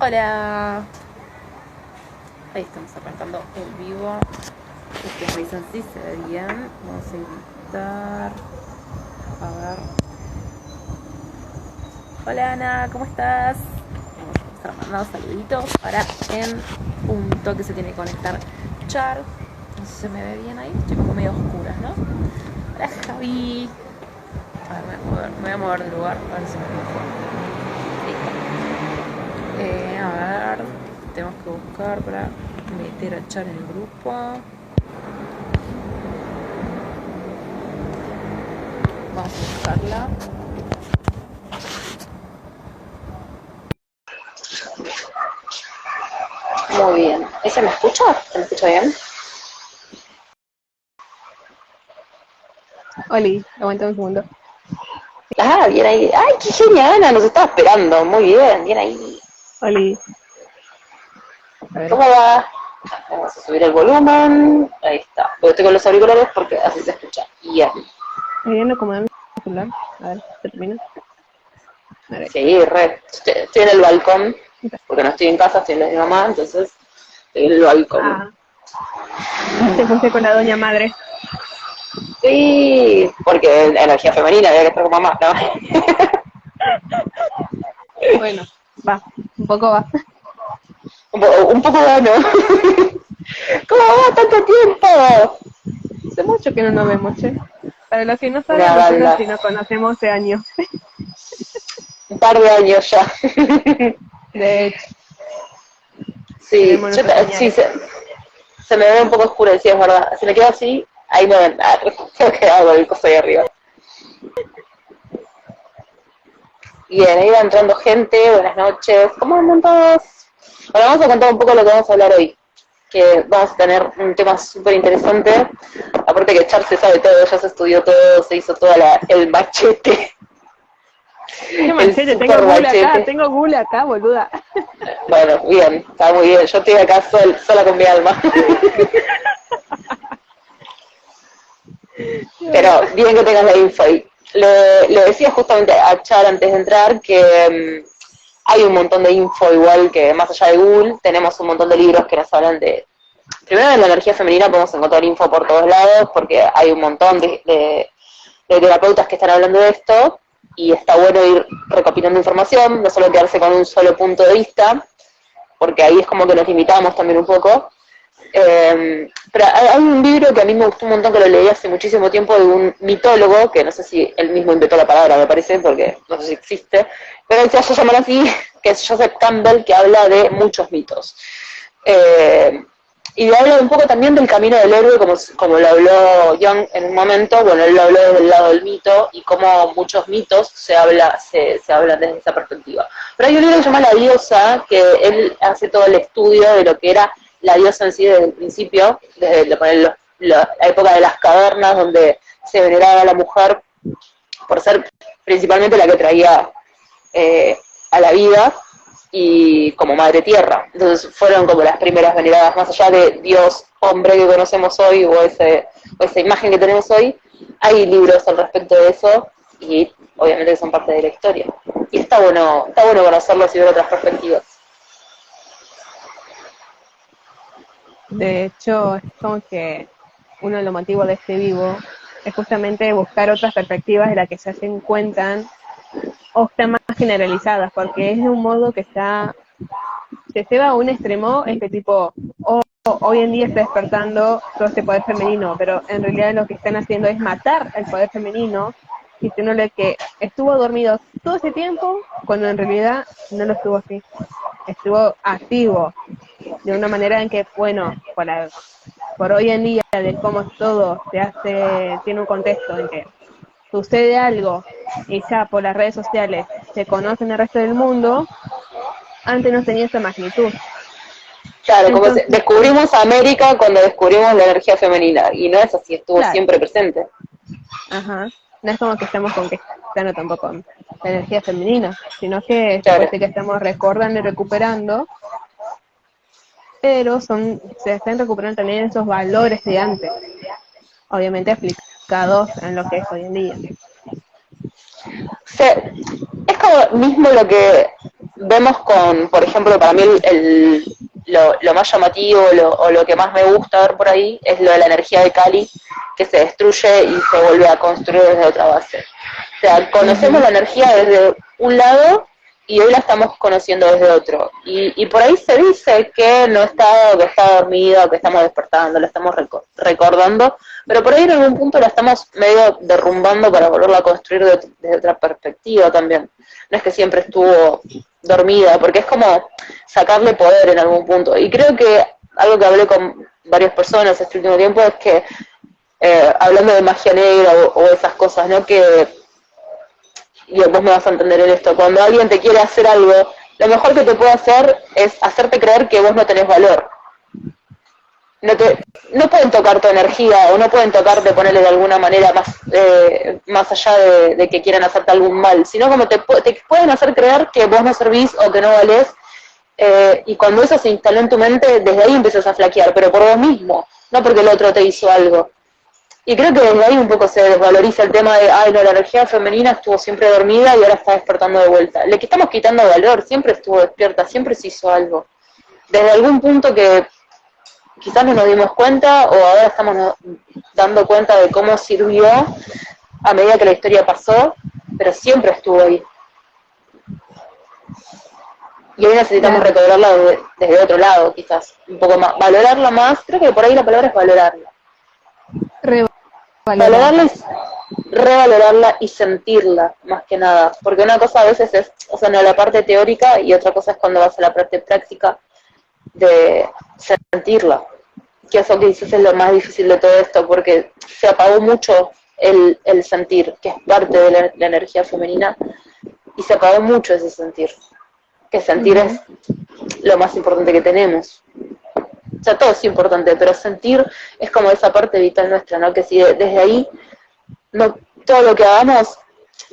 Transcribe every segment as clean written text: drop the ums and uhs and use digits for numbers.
Hola. Ahí estamos arrancando el vivo. Ustedes me dicen si se ve bien. Vamos a invitar. A ver. Hola Ana, ¿cómo estás? Vamos a estar mandando saluditos para en punto que se tiene que conectar Char. No sé si se me ve bien ahí. Estoy como medio oscuras, ¿no? Hola Javi. A ver, me voy a mover de lugar. A ver si me veo mejor. Listo. A ver. Tenemos que buscar para meter a Char en el grupo. Vamos a buscarla. Muy bien. ¿Ese me escucha? ¿Se me escucha bien? Oli, aguanta un segundo. Ah, bien ahí. ¡Ay, qué genial, Ana! Nos estaba esperando. Muy bien, bien ahí. Oli, a ver. ¿Cómo va? Vamos a subir el volumen. Ahí está. Porque estoy con los auriculares porque así se escucha. Bien. Voy a acomodar mi celular. A ver, termina. A ver. Sí, re. Estoy en el balcón. Porque no estoy en casa, estoy en la de mi mamá. Entonces, estoy en el balcón. Ah, te fuiste con la doña madre. Sí, porque energía femenina, había que estar con mamá, ¿no? Bueno, va, un poco va. Un poco bueno. ¿Cómo va tanto tiempo? Hace mucho que no nos vemos, che. Para los que no saben, Una nosotros banda. sí nos conocemos de años. Un par de años ya. De hecho, Sí, tenemos nuestros sí, añales. se me ve un poco oscuro, sí, es verdad. Si me quedo así, ahí no ven. Tengo que hago el coso ahí arriba. Bien, ahí va entrando gente, buenas noches. ¿Cómo andan todos? Bueno, vamos a contar un poco lo que vamos a hablar hoy. Que vamos a tener un tema súper interesante. Aparte que Char se sabe todo, ya se estudió todo, se hizo todo el machete. ¿Qué El machete? super machete. Tengo gula acá, boluda. Bueno, bien, está muy bien. Yo estoy acá sola con mi alma. Pero bien que tengas la info ahí. Le decía justamente a Char antes de entrar que hay un montón de info igual que más allá de Google, tenemos un montón de libros que nos hablan de... Primero de la energía femenina podemos encontrar info por todos lados porque hay un montón de terapeutas que están hablando de esto y está bueno ir recopilando información, no solo quedarse con un solo punto de vista, porque ahí es como que nos limitamos también un poco. Pero hay un libro que a mí me gustó un montón, que lo leí hace muchísimo tiempo, de un mitólogo, que no sé si él mismo inventó la palabra, me parece, porque no sé si existe, pero él se hace llamar así, que es Joseph Campbell, que habla de muchos mitos. Y habla un poco también del camino del héroe, como lo habló Jung en un momento. Bueno, él lo habló desde el lado del mito y cómo muchos mitos se hablan desde esa perspectiva. Pero hay un libro que se llama La diosa, que él hace todo el estudio de lo que era la diosa en sí desde el principio, desde la época de las cavernas, donde se veneraba a la mujer por ser principalmente la que traía a la vida, y como madre tierra. Entonces fueron como las primeras veneradas, más allá de Dios hombre que conocemos hoy o esa imagen que tenemos hoy. Hay libros al respecto de eso y obviamente son parte de la historia. Y está bueno conocerlos y ver otras perspectivas. De hecho, es como que uno de los motivos de este vivo es justamente buscar otras perspectivas de las que se cuentan o están más generalizadas, porque es de un modo que se lleva a un extremo, es que tipo, hoy en día está despertando todo este poder femenino, pero en realidad lo que están haciendo es matar el poder femenino, diciéndole que estuvo dormido todo ese tiempo, cuando en realidad no lo estuvo así, estuvo activo, de una manera en que, bueno, por hoy en día, de cómo todo se hace, tiene un contexto en que sucede algo y ya por las redes sociales se conoce en el resto del mundo, antes no tenía esa magnitud. Claro, Entonces, descubrimos América cuando descubrimos la energía femenina, y no es así, estuvo claro, siempre presente. ajá, no es como que estamos conquistando tampoco la energía femenina, sino que se puede Claro. decir que estamos recordando y recuperando, pero se están recuperando también esos valores de antes, obviamente aplicados en lo que es hoy en día. O sea, es como mismo lo que vemos con, por ejemplo, para mí lo más llamativo o lo que más me gusta ver por ahí es lo de la energía de Kali, que se destruye y se vuelve a construir desde otra base. O sea, conocemos la energía desde un lado y hoy la estamos conociendo desde otro. Y por ahí se dice que no está, que está dormida, que estamos despertando, la estamos recordando, pero por ahí en algún punto la estamos medio derrumbando para volverla a construir desde otra perspectiva también. No es que siempre estuvo dormida, porque es como sacarle poder en algún punto. Y creo que algo que hablé con varias personas este último tiempo es que, hablando de magia negra o esas cosas, ¿no? Que, y vos me vas a entender en esto, cuando alguien te quiere hacer algo, lo mejor que te puede hacer es hacerte creer que vos no tenés valor. No pueden tocar tu energía o no pueden tocarte, ponerle de alguna manera más allá de que quieran hacerte algún mal, sino como te pueden hacer creer que vos no servís o que no valés, y cuando eso se instaló en tu mente, desde ahí empiezas a flaquear, pero por vos mismo, no porque el otro te hizo algo. Y creo que desde ahí un poco se desvaloriza el tema de, ay, no, la energía femenina estuvo siempre dormida y ahora está despertando de vuelta. Le estamos quitando valor, siempre estuvo despierta, siempre se hizo algo. Desde algún punto que quizás no nos dimos cuenta o ahora estamos dando cuenta de cómo sirvió a medida que la historia pasó, pero siempre estuvo ahí. Y hoy necesitamos recobrarla desde otro lado, quizás, un poco más, valorarla más, creo que por ahí la palabra es valorarla. Valorarla y revalorarla y sentirla, más que nada, porque una cosa a veces es, o sea, no la parte teórica y otra cosa es cuando vas a la parte práctica de sentirla, que eso que dices es lo más difícil de todo esto, porque se apagó mucho el sentir, que es parte de la energía femenina, y se apagó mucho ese sentir, que sentir es lo más importante que tenemos. O sea, todo es importante, pero sentir es como esa parte vital nuestra, ¿no? Que si desde ahí no, todo lo que hagamos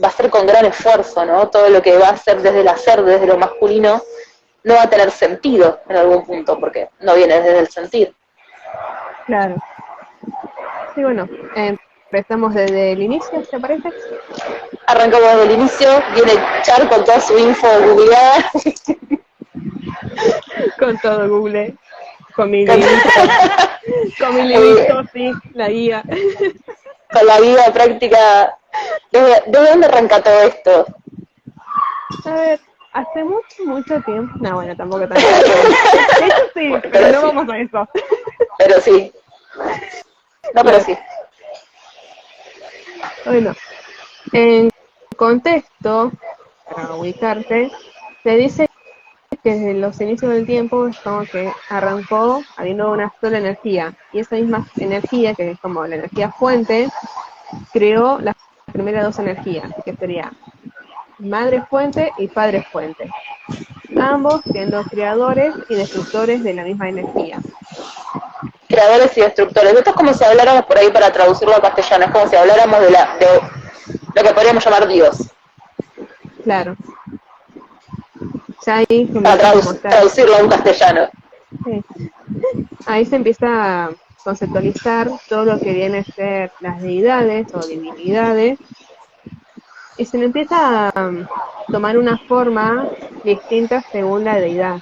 va a ser con gran esfuerzo, ¿no? Todo lo que va a ser desde el hacer, desde lo masculino, no va a tener sentido en algún punto, porque no viene desde el sentir. Claro. Sí, bueno, empezamos desde el inicio, ¿te parece? Arrancamos desde el inicio, viene Char con toda su info googleada. Con todo Google, con mi librito, sí, la guía. Con la guía práctica. ¿De dónde arranca todo esto? A ver, hace mucho tiempo. No, bueno, tampoco tanto. De hecho sí, pero no vamos a eso. Pero sí. No, pero sí. Bueno, en contexto, para ubicarte, se dice que desde los inicios del tiempo es como que arrancó habiendo una sola energía, y esa misma energía, que es como la energía fuente, creó las primeras dos energías, que sería madre fuente y padre fuente, ambos siendo creadores y destructores de la misma energía. Creadores y destructores. Esto es como si habláramos por ahí, para traducirlo a castellano, es como si habláramos de lo que podríamos llamar Dios. Claro. Ya ahí se Para traducirlo a un castellano. Sí. Ahí se empieza a conceptualizar todo lo que viene a ser las deidades o divinidades, y se le empieza a tomar una forma distinta según la deidad.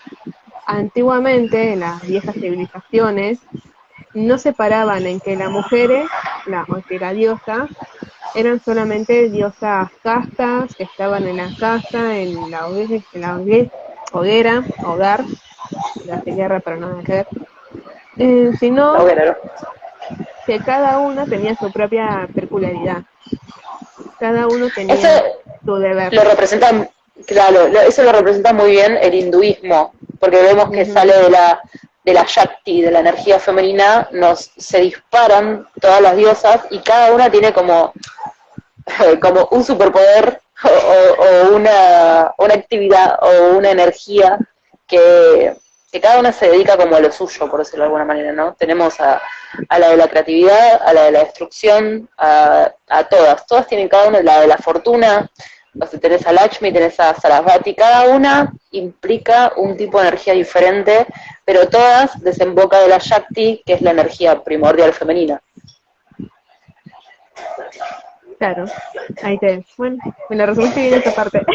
Antiguamente, en las viejas civilizaciones, no separaban en que las mujeres, o que la diosa, eran solamente diosas castas, que estaban en la casa, en la hoguera, hogar, la guerra para nada que ver, sino que cada una tenía su propia peculiaridad. Cada uno tenía su deber. Lo representa, claro, eso lo representa muy bien el hinduismo, porque vemos que sale de la Shakti, de la energía femenina, se disparan todas las diosas y cada una tiene como un superpoder o una actividad o una energía que cada una se dedica como a lo suyo, por decirlo de alguna manera, ¿no? Tenemos a la de la creatividad, a la de la destrucción, a todas tienen cada una, la de la fortuna, o sea, tenés a Lakshmi, tenés a Sarasvati, cada una implica un tipo de energía diferente, pero todas desemboca de la Shakti, que es la energía primordial femenina. Claro, ahí te... Bueno, me la resumiste bien esta parte.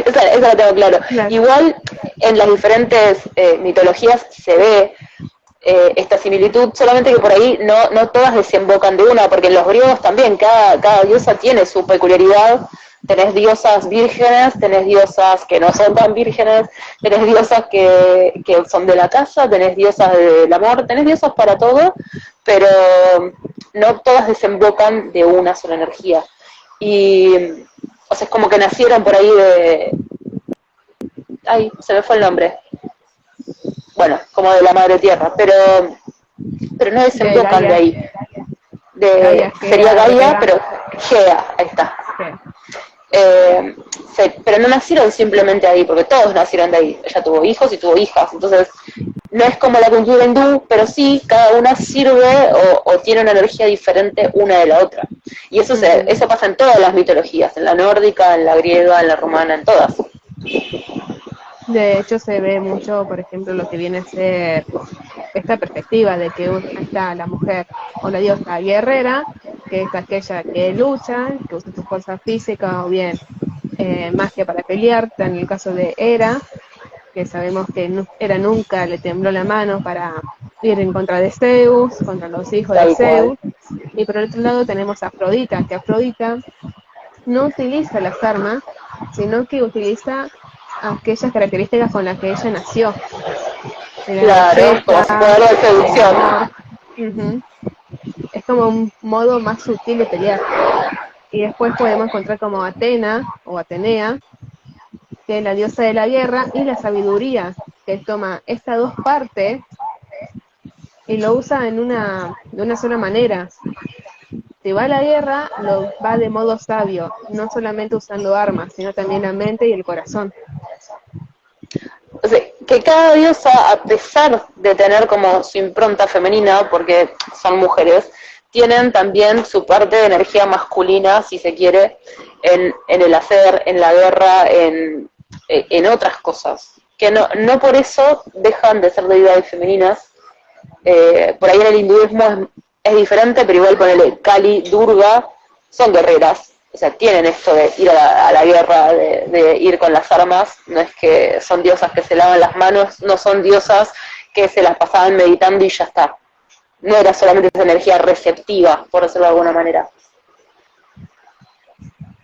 Esa la tengo claro. Claro. Igual en las diferentes mitologías se ve esta similitud, solamente que por ahí no todas desembocan de una, porque en los griegos también cada diosa tiene su peculiaridad. Tenés diosas vírgenes, tenés diosas que no son tan vírgenes, tenés diosas que son de la casa, tenés diosas del amor, tenés diosas para todo, pero no todas desembocan de una sola energía. Y, o sea, es como que nacieron por ahí de... Ay, se me fue el nombre. Bueno, como de la madre tierra, pero no desembocan de ahí. Gaia, Sería Gaia, pero Gea, ahí está. Pero no nacieron simplemente ahí, porque todos nacieron de ahí. Ella tuvo hijos y tuvo hijas, entonces no es como la cultura hindú, pero sí cada una sirve o tiene una energía diferente una de la otra. Y eso pasa en todas las mitologías, en la nórdica, en la griega, en la romana, en todas. De hecho, se ve mucho, por ejemplo, lo que viene a ser esta perspectiva de que está la mujer o la diosa guerrera, que es aquella que lucha, que usa su fuerza física o bien magia para pelear, en el caso de Hera, que sabemos que Hera nunca le tembló la mano para ir en contra de Zeus, contra los hijos de Zeus. Y por el otro lado tenemos a Afrodita, que Afrodita no utiliza las armas, sino que utiliza aquellas características con las que ella nació. Claro, como su poder de seducción. Uh-huh. Es como un modo más sutil de pelear. Y después podemos encontrar como Atena o Atenea, que es la diosa de la guerra y la sabiduría, que toma estas dos partes y lo usa de una sola manera. Si va a la guerra, lo va de modo sabio, no solamente usando armas, sino también la mente y el corazón. O sea, que cada diosa, a pesar de tener como su impronta femenina, porque son mujeres, tienen también su parte de energía masculina, si se quiere, en el hacer, en la guerra, en otras cosas. Que no por eso dejan de ser deidades femeninas. Por ahí en el hinduismo es diferente, pero igual ponele Kali, Durga, son guerreras. O sea, tienen esto de ir a la guerra, de ir con las armas. No es que son diosas que se lavan las manos, no son diosas que se las pasaban meditando y ya está. No era solamente esa energía receptiva, por decirlo de alguna manera.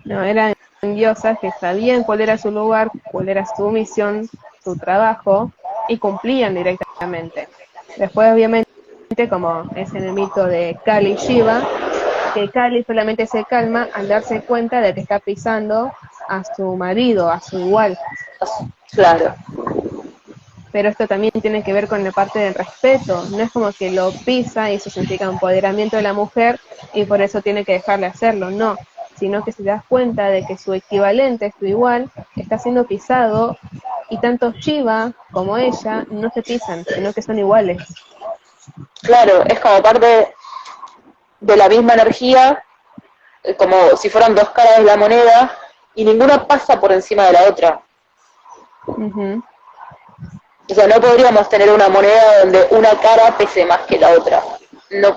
No, eran diosas que sabían cuál era su lugar, cuál era su misión, su trabajo, y cumplían directamente. Después, obviamente, como es en el mito de Kali y Shiva, que Kali solamente se calma al darse cuenta de que está pisando a su marido, a su igual. Claro. Pero esto también tiene que ver con la parte del respeto. No es como que lo pisa y eso significa empoderamiento de la mujer y por eso tiene que dejarle hacerlo, no. Sino que se das cuenta de que su equivalente, su igual, está siendo pisado y tanto Shiva como ella no se pisan, sino que son iguales. Claro, es como parte de la misma energía, como si fueran dos caras de la moneda, y ninguna pasa por encima de la otra. Uh-huh. O sea, no podríamos tener una moneda donde una cara pese más que la otra. No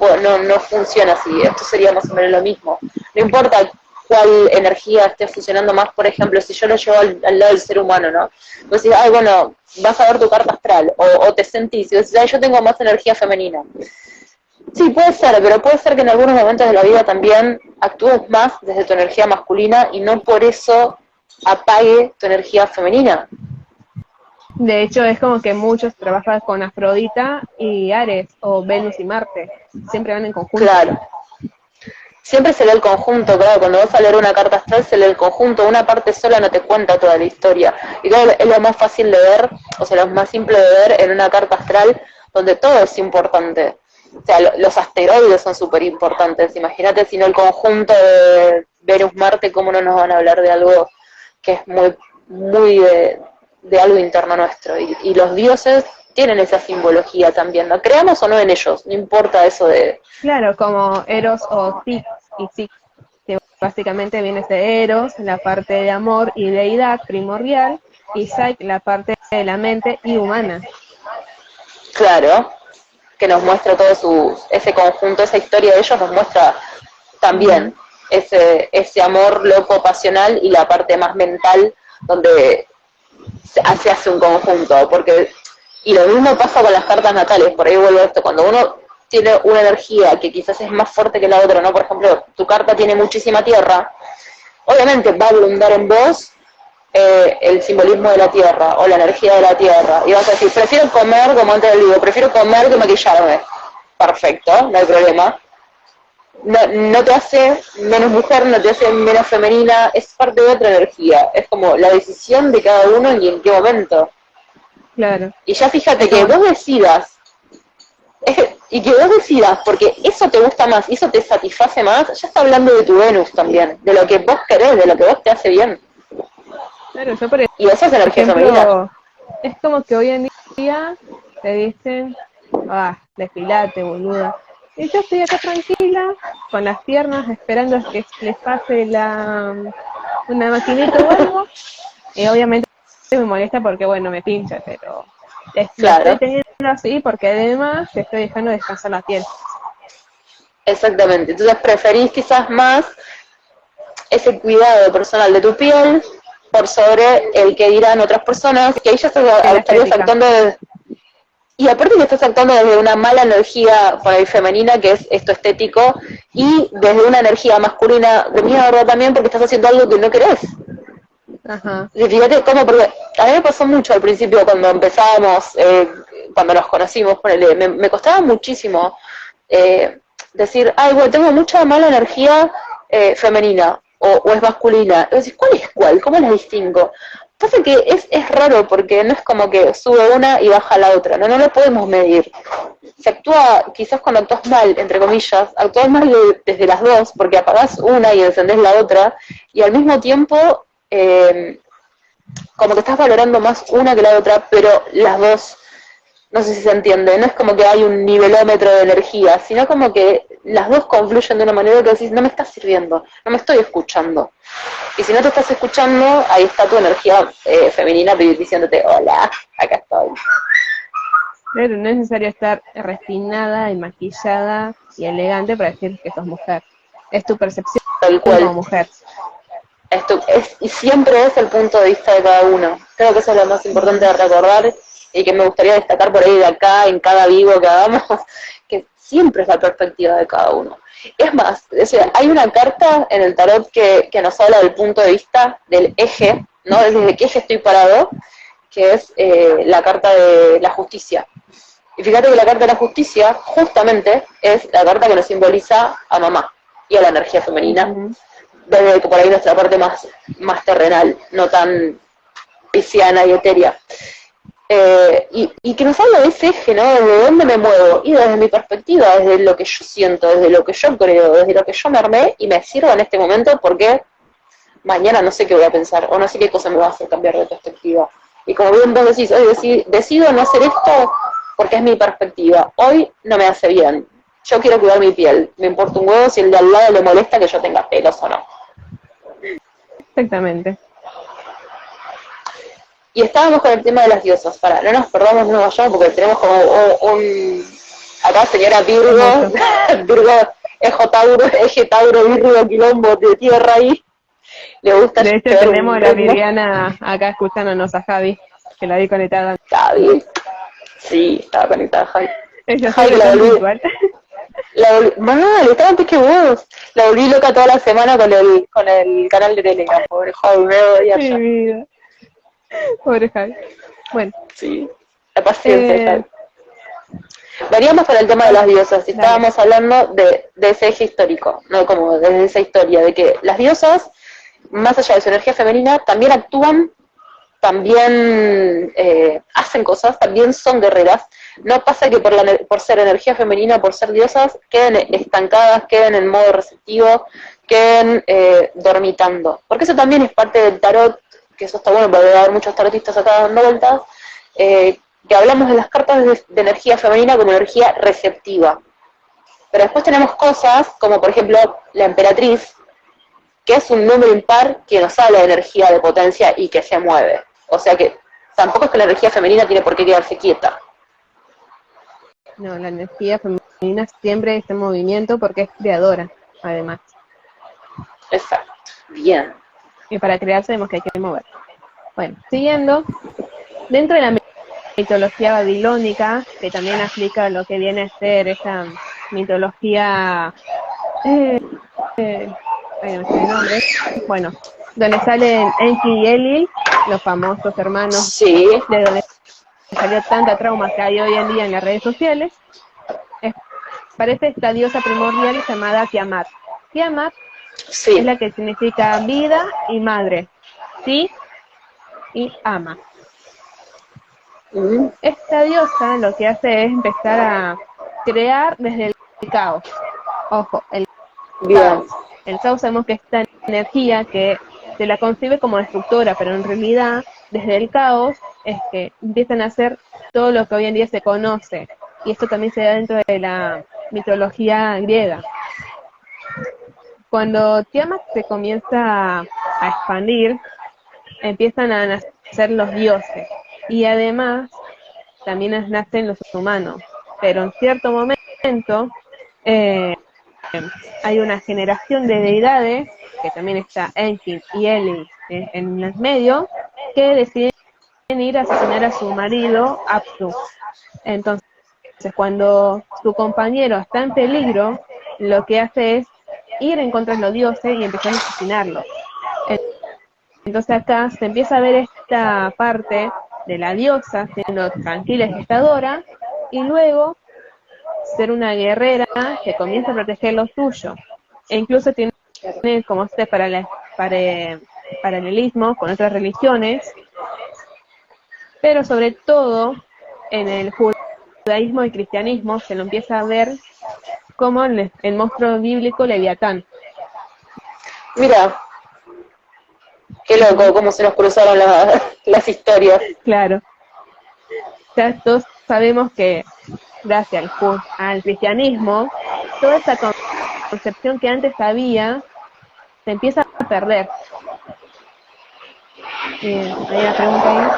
funciona así. Esto sería más o menos lo mismo. No importa cuál energía esté funcionando más, por ejemplo, si yo lo llevo al lado del ser humano, ¿no? Vos decís, ay, bueno, vas a ver tu carta astral, o te sentís, y decís, ay, yo tengo más energía femenina. Sí, puede ser, pero puede ser que en algunos momentos de la vida también actúes más desde tu energía masculina y no por eso apague tu energía femenina. De hecho, es como que muchos trabajan con Afrodita y Ares, o Venus y Marte. Siempre van en conjunto. Claro. Siempre se lee el conjunto, claro, cuando vas a leer una carta astral se lee el conjunto, una parte sola no te cuenta toda la historia. Y claro, es lo más fácil de ver, o sea, lo más simple de ver en una carta astral donde todo es importante. O sea, los asteroides son súper importantes. Imagínate si no el conjunto de Venus-Marte, cómo no nos van a hablar de algo que es muy de algo interno nuestro. Y los dioses tienen esa simbología también, ¿no? Creamos o no en ellos, no importa eso de... Claro, como Eros o Zik y Zik, que básicamente viene de Eros, la parte de amor y deidad primordial, y Zik, la parte de la mente y humana. Claro, que nos muestra todo ese conjunto, esa historia de ellos nos muestra también ese amor loco, pasional, y la parte más mental donde se hace un conjunto, porque, y lo mismo pasa con las cartas natales, por ahí vuelvo a esto, cuando uno tiene una energía que quizás es más fuerte que la otra, ¿no? Por ejemplo, tu carta tiene muchísima tierra, obviamente va a abundar en vos el simbolismo de la tierra o la energía de la tierra, y vas a decir, prefiero comer, como antes del video, prefiero comer que maquillarme. Perfecto, no hay problema. No te hace menos mujer, no te hace menos femenina, es parte de otra energía, es como la decisión de cada uno y en qué momento. Claro. Y ya fíjate que Entonces, vos decidas, y que vos decidas, porque eso te gusta más, y eso te satisface más, ya está hablando de tu Venus también, de lo que vos querés, de lo que vos te hace bien. claro, yo por Y esa es energía femenina. ejemplo, es como que hoy en día te dicen, desfilate, boluda. Y yo estoy acá tranquila, con las piernas, esperando a que les pase una maquinita o algo. Y obviamente me molesta porque, bueno, me pincha, pero lo Claro, estoy teniendo así porque además te estoy dejando descansar la piel. exactamente. Entonces preferís quizás más ese cuidado personal de tu piel por sobre el que dirán otras personas, que ahí ya Que la estarías estética. actuando y aparte que estás actuando desde una mala energía por ahí femenina, que es esto estético, y desde una energía masculina de mierda también, porque estás haciendo algo que no querés. Ajá. Y fíjate cómo, porque a mí me pasó mucho al principio cuando empezábamos, cuando nos conocimos, me costaba muchísimo decir, ay, bueno, tengo mucha mala energía femenina, o es masculina. Y decís, ¿cuál es cuál? ¿Cómo las distingo? Pasa que es raro porque no es como que sube una y baja la otra, no lo podemos medir. Se actúa, quizás cuando actúas mal, entre comillas, actúas mal desde las dos, porque apagás una y encendés la otra, y al mismo tiempo, como que estás valorando más una que la otra, pero las dos, no sé si se entiende, no es como que hay un nivelómetro de energía, sino como que las dos confluyen de una manera que decís, no me estás sirviendo, no me estoy escuchando. Y si no te estás escuchando, ahí está tu energía femenina diciéndote, hola, acá estoy. Pero no es necesario estar refinada y maquillada y elegante para decir que sos mujer. Es tu percepción Tal como cual. mujer. Y siempre es el punto de vista de cada uno. Creo que eso es lo más importante de recordar y que me gustaría destacar por ahí de acá, en cada vivo que hagamos, que siempre es la perspectiva de cada uno. Es más, hay una carta en el tarot que nos habla del punto de vista del eje, ¿no? Desde qué eje estoy parado, que es la carta de la justicia. Y fíjate que la carta de la justicia justamente es la carta que nos simboliza a mamá y a la energía femenina, desde que por ahí nuestra parte más terrenal, no tan pisciana y etérea. Y que nos habla de ese eje, ¿no? ¿Desde dónde me muevo? Y desde mi perspectiva, desde lo que yo siento, desde lo que yo creo, desde lo que yo me armé y me sirvo en este momento porque mañana no sé qué voy a pensar o no sé qué cosa me va a hacer cambiar de perspectiva. Y como bien vos decís, hoy decido no hacer esto porque es mi perspectiva. Hoy no me hace bien. Yo quiero cuidar mi piel. Me importa un huevo si el de al lado le molesta que yo tenga pelos o no. Exactamente. Y estábamos con el tema de las diosas. No nos perdamos, no nos vayamos porque tenemos como acá señora Virgo, Virgo, eje Tauro, Virgo, quilombo de tierra ahí. Le gusta. De hecho tenemos a la Viviana acá escuchándonos a Javi, que la vi conectada. Javi. Sí, estaba conectada Javi. Ella Javi, sí la volví. igual. Mal, estaba antes que vos. La volví loca toda la semana con el canal de Telegram. Pobre Javi, me odia ya. Vida. Pobre Javi. Bueno. Sí, la paciencia, Javi. Veníamos con el tema de las diosas. Estábamos hablando de ese eje histórico, no como desde esa historia, de que las diosas, más allá de su energía femenina, también actúan, también hacen cosas, también son guerreras. No pasa que por ser energía femenina, por ser diosas, queden estancadas, queden en modo receptivo, queden dormitando. Porque eso también es parte del tarot, que eso está bueno, porque va a haber muchos tarotistas acá dando vueltas, que hablamos de las cartas de energía femenina como energía receptiva. Pero después tenemos cosas, como por ejemplo la emperatriz, que es un número impar que nos habla de energía, de potencia y que se mueve. O sea que tampoco es que la energía femenina tiene por qué quedarse quieta. No, la energía femenina siempre está en movimiento porque es creadora, además. Exacto, bien. Y para crear sabemos que hay que mover. Bueno, siguiendo, dentro de la mitología babilónica, que también aplica lo que viene a ser esa mitología, ay, no me sé el nombre, bueno, donde salen Enki y Elil, los famosos hermanos, Sí, de donde salió tanta trauma que hay hoy en día en las redes sociales, parece esta diosa primordial llamada Tiamat. Tiamat es sí. la que significa vida y madre, sí y ama. Mm, Esta diosa lo que hace es empezar a crear desde el caos. Ojo, el bien, caos. El caos sabemos que es esta energía que se la concibe como destructora, pero en realidad desde el caos es que empiezan a hacer todo lo que hoy en día se conoce. Y esto también se da dentro de la mitología griega. Cuando Tiamat se comienza a expandir, empiezan a nacer los dioses. Y además también nacen los humanos. Pero en cierto momento eh, hay una generación de deidades, que también está Enki y Eli en el medio, que deciden ir a asesinar a su marido, Apsu. Entonces, cuando su compañero está en peligro, lo que hace es ir en contra de los dioses y empezar a asesinarlos. Entonces acá se empieza a ver esta parte de la diosa siendo tranquila y gestadora, y luego ser una guerrera que comienza a proteger lo suyo. E incluso tiene como este paralelismo con otras religiones, pero sobre todo en el judaísmo y cristianismo se lo empieza a ver como el monstruo bíblico Leviatán. mira, qué loco cómo se nos cruzaron las historias. Claro, ya todos sabemos que gracias al cristianismo, toda esa concepción que antes había se empieza a perder. Hay una pregunta ahí.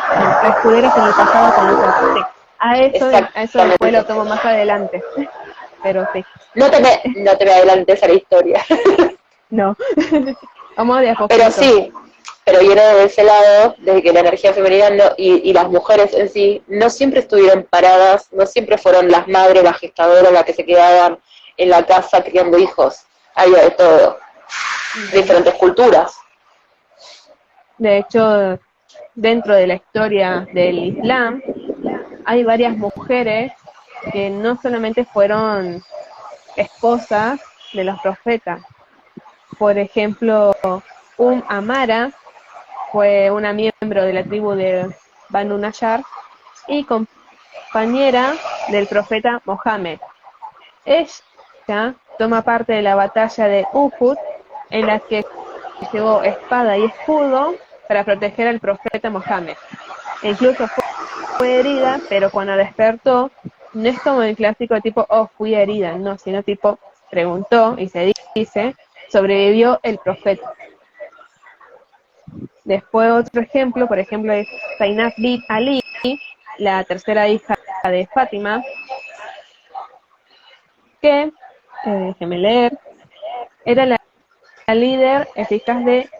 A escuderos en el pasado con los sí. A eso después lo tomo más adelante. Pero sí. No te me adelantes a la historia. No. Vamos de a poquito. Pero sí, pero viene de ese lado, de que la energía femenina y las mujeres en sí no siempre estuvieron paradas, no siempre fueron las madres, las gestadoras, las que se quedaban en la casa criando hijos. Había de todo, diferentes culturas. De hecho, dentro de la historia del Islam, hay varias mujeres que no solamente fueron esposas de los profetas. Por ejemplo, Amara fue una miembro de la tribu de Banu Nayar y compañera del profeta Mohammed. Ella toma parte de la batalla de Uhud, en la que llevó espada y escudo para proteger al profeta Mohammed. E incluso fue herida, pero cuando despertó, no es como el clásico tipo, oh, fui herida, no, sino tipo, preguntó y se dice, sobrevivió el profeta. Después otro ejemplo, por ejemplo, es Zainab bint Ali, la tercera hija de Fátima, que, déjeme leer, era la líder eficaz de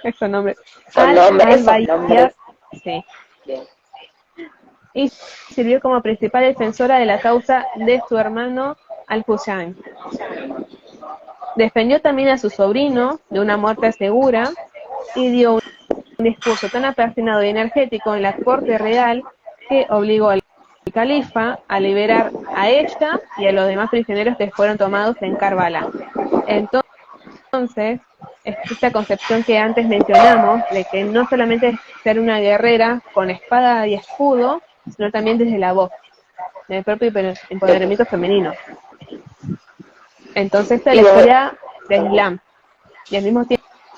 esos nombres, al-Bayyad, sí, y sirvió como principal defensora de la causa de su hermano Al-Husayn. Defendió también a su sobrino de una muerte segura y dio un discurso tan apasionado y energético en la corte real que obligó al califa a liberar a ella y a los demás prisioneros que fueron tomados en Karbala. Entonces, esta concepción que antes mencionamos, de que no solamente es ser una guerrera con espada y escudo, sino también desde la voz, del propio empoderamiento femenino. Entonces, esta es la historia del Islam. Y al mismo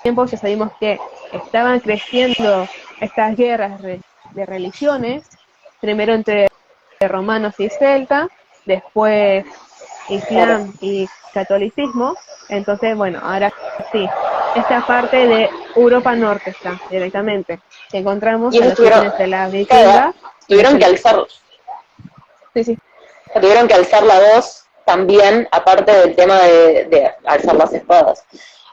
tiempo ya sabemos que estaban creciendo estas guerras de religiones, primero entre romanos y celtas, después Islam y catolicismo. Entonces, bueno, ahora sí, esta parte de Europa Norte está directamente, que encontramos en los orígenes de la vikinga. Tuvieron que alzar, sí. Tuvieron que alzar la voz también, aparte del tema de alzar las espadas.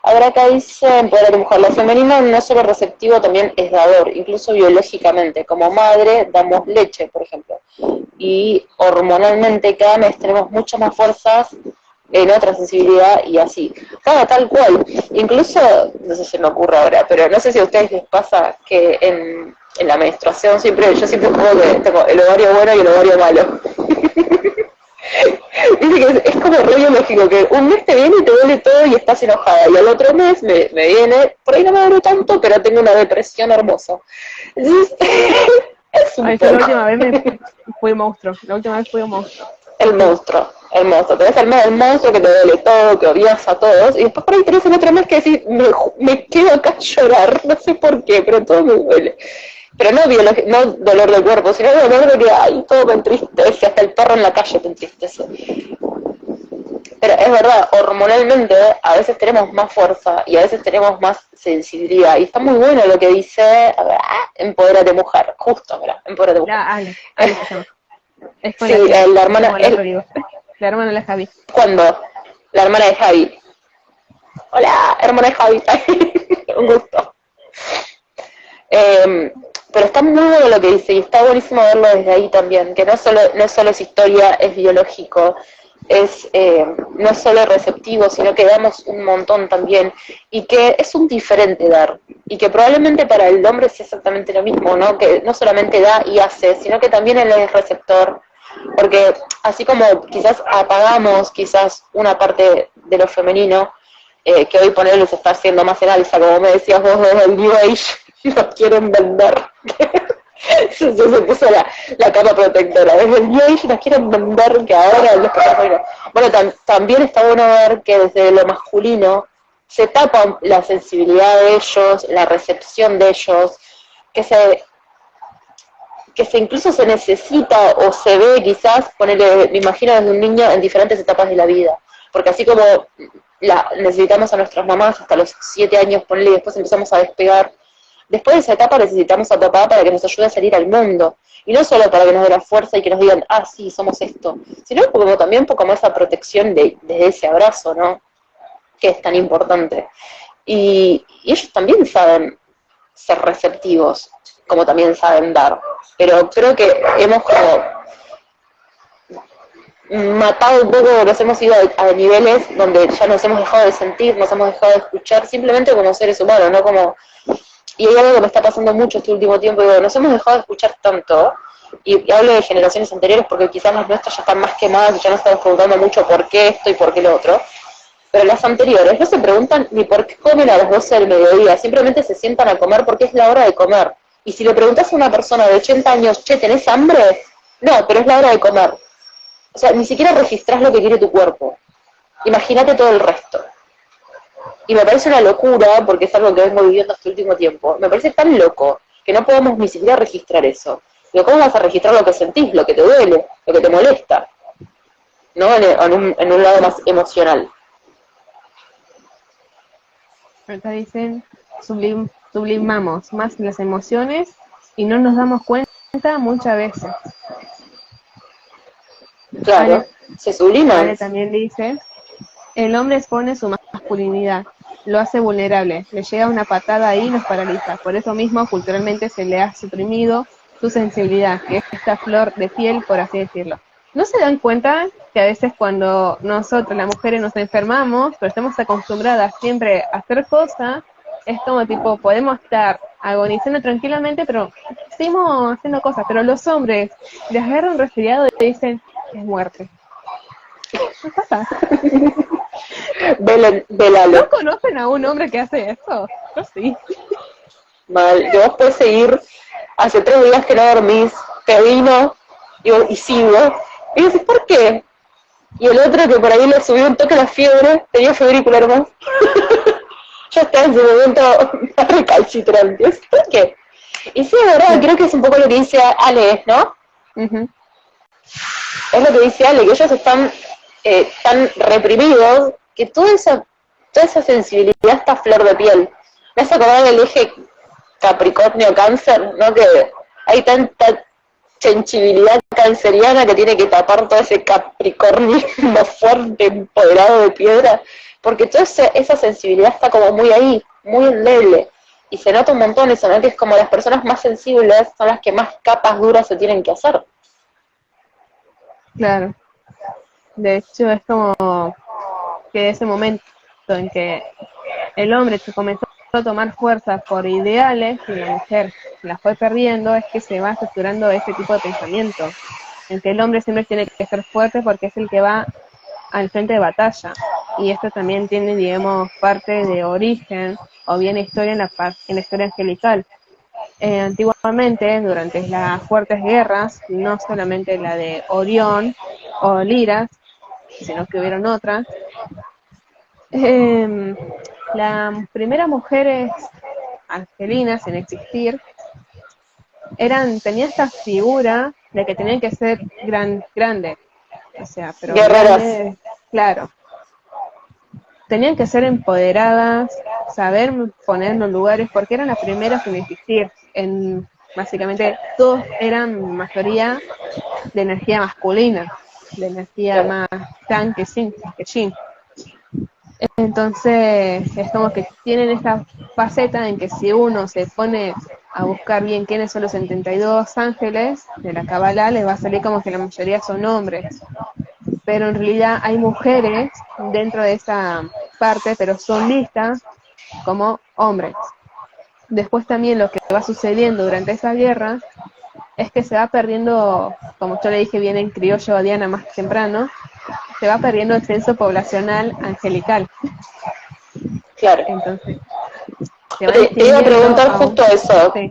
Ahora acá dice, en Poder de tu mujer, lo femenino no solo receptivo, también es dador, incluso biológicamente. Como madre damos leche, por ejemplo. Y hormonalmente cada mes tenemos muchas más fuerzas en otra sensibilidad y así. Claro, tal cual. Incluso, no sé si se me ocurre ahora, pero no sé si a ustedes les pasa que en la menstruación yo siempre como que tengo el ovario bueno y el ovario malo. Dice que es como re biológico, que un mes te viene y te duele todo y estás enojada, y al otro mes me viene, por ahí no me duele tanto, pero tengo una depresión hermosa. Entonces, es un Ay, yo la última vez fui monstruo. La última vez fui un monstruo. el monstruo. Tenés el mes del monstruo que te duele todo, que odias a todos, y después por ahí tenés el otro mes que decís, me quedo acá a llorar, no sé por qué, pero todo me duele. Pero no dolor del cuerpo, sino dolor de que, ay, todo me entristece, hasta el perro en la calle te entristece. Pero es verdad, hormonalmente a veces tenemos más fuerza y a veces tenemos más sensibilidad. Y está muy bueno lo que dice, Empodérate Mujer, justo, ¿verdad? Empodérate Mujer. Ale se llama. Es con sí, la hermana... La hermana de Javi. ¿Cuándo? La hermana de Javi. Hola, hermana de Javi. Un gusto. Pero está muy bueno lo que dice y está buenísimo verlo desde ahí también, que no solo es historia, es biológico, no es solo receptivo, sino que damos un montón también, y que es un diferente dar, y que probablemente para el hombre sea exactamente lo mismo, ¿no? Que no solamente da y hace, sino que también él es receptor, porque así como quizás apagamos quizás una parte de lo femenino, que hoy ponerlo se está haciendo más en alza, como me decías vos, desde el New Age, nos quieren vender. Se puso la capa protectora. Desde el New Age nos quieren vender que ahora los femeninos. Bueno, también está bueno ver que desde lo masculino se tapa la sensibilidad de ellos, la recepción de ellos, que se incluso se necesita o se ve quizás, me imagino desde un niño en diferentes etapas de la vida. Porque así como necesitamos a nuestras mamás hasta los 7 años, ponele, y después empezamos a despegar. Después de esa etapa necesitamos a papá para que nos ayude a salir al mundo. Y no solo para que nos dé la fuerza y que nos digan, sí, somos esto. Sino como también como esa protección desde ese abrazo, ¿no? Que es tan importante. Y ellos también saben ser receptivos, como también saben dar. Pero creo que hemos como matado un poco, nos hemos ido a niveles donde ya nos hemos dejado de sentir, nos hemos dejado de escuchar, simplemente como seres humanos, ¿no? Como... Y hay algo que me está pasando mucho este último tiempo, digo, nos hemos dejado de escuchar tanto, y hablo de generaciones anteriores porque quizás las nuestras ya están más quemadas y ya no estamos preguntando mucho por qué esto y por qué lo otro, pero las anteriores no se preguntan ni por qué comen a las 12 del mediodía, simplemente se sientan a comer porque es la hora de comer. Y si le preguntas a una persona de 80 años, che, ¿tenés hambre? No, pero es la hora de comer. O sea, ni siquiera registrás lo que quiere tu cuerpo. Imagínate todo el resto. Y me parece una locura, porque es algo que vengo viviendo este último tiempo, me parece tan loco que no podemos ni siquiera registrar eso. Digo, ¿cómo vas a registrar lo que sentís, lo que te duele, lo que te molesta? ¿No? En un lado más emocional. Acá dicen, sublimamos más las emociones y no nos damos cuenta muchas veces. Claro, se subliman. Vale, también dice, el hombre expone su masculinidad, lo hace vulnerable, le llega una patada ahí y nos paraliza. Por eso mismo, culturalmente se le ha suprimido su sensibilidad, que es esta flor de piel, por así decirlo. ¿No se dan cuenta que a veces cuando nosotros, las mujeres, nos enfermamos, pero estamos acostumbradas siempre a hacer cosas, es como tipo, podemos estar agonizando tranquilamente, pero seguimos haciendo cosas, pero los hombres les agarran un resfriado y dicen, es muerte. ¿Qué pasa? Velalo. ¿No conocen a un hombre que hace eso? Yo sí. Mal, que vos podés seguir, hace 3 días que no dormís, te vino y sigo. Y dices, ¿por qué? Y el otro que por ahí le subió un toque la fiebre, tenía febrícula más. Ya está en su momento recalcitrante. ¿Por qué? Y sí, de verdad, creo que es un poco lo que dice Ale, ¿no? Uh-huh. Es lo que dice Ale, que ellos están tan reprimidos que toda esa sensibilidad está a flor de piel. Me hace acordar del eje Capricornio-Cáncer, ¿no? Que hay tanta sensibilidad canceriana que tiene que tapar todo ese capricornismo fuerte, empoderado de piedra, porque toda esa sensibilidad está como muy ahí, muy endeble, y se nota un montón eso, ¿no? Que es como las personas más sensibles son las que más capas duras se tienen que hacer. Claro. De hecho, es como que ese momento en que el hombre se comenzó a tomar fuerza por ideales y la mujer la fue perdiendo, es que se va estructurando ese tipo de pensamiento, en que el hombre siempre tiene que ser fuerte porque es el que va al frente de batalla. Y esto también tiene, digamos, parte de origen o bien historia en la historia angelical. Antiguamente, durante las fuertes guerras, no solamente la de Orión o Liras, sino que hubieron otras, las primeras mujeres angelinas en existir tenían esta figura de que tenían que ser grandes, o sea, pero Guerreras. grandes, claro. Tenían que ser empoderadas, saber poner los lugares, porque eran las primeras en existir. Básicamente, todos eran mayoría de energía masculina, de energía más Yang que Yin. Entonces, es como que tienen esta faceta en que si uno se pone a buscar bien quiénes son los 72 ángeles de la Kabbalah, les va a salir como que la mayoría son hombres. Pero en realidad hay mujeres dentro de esa parte, pero son vistas como hombres. Después también lo que va sucediendo durante esa guerra es que se va perdiendo, como yo le dije bien en criollo a Diana más temprano, se va perdiendo el censo poblacional angelical. Claro. Entonces, Te iba a preguntar justo eso. Sí.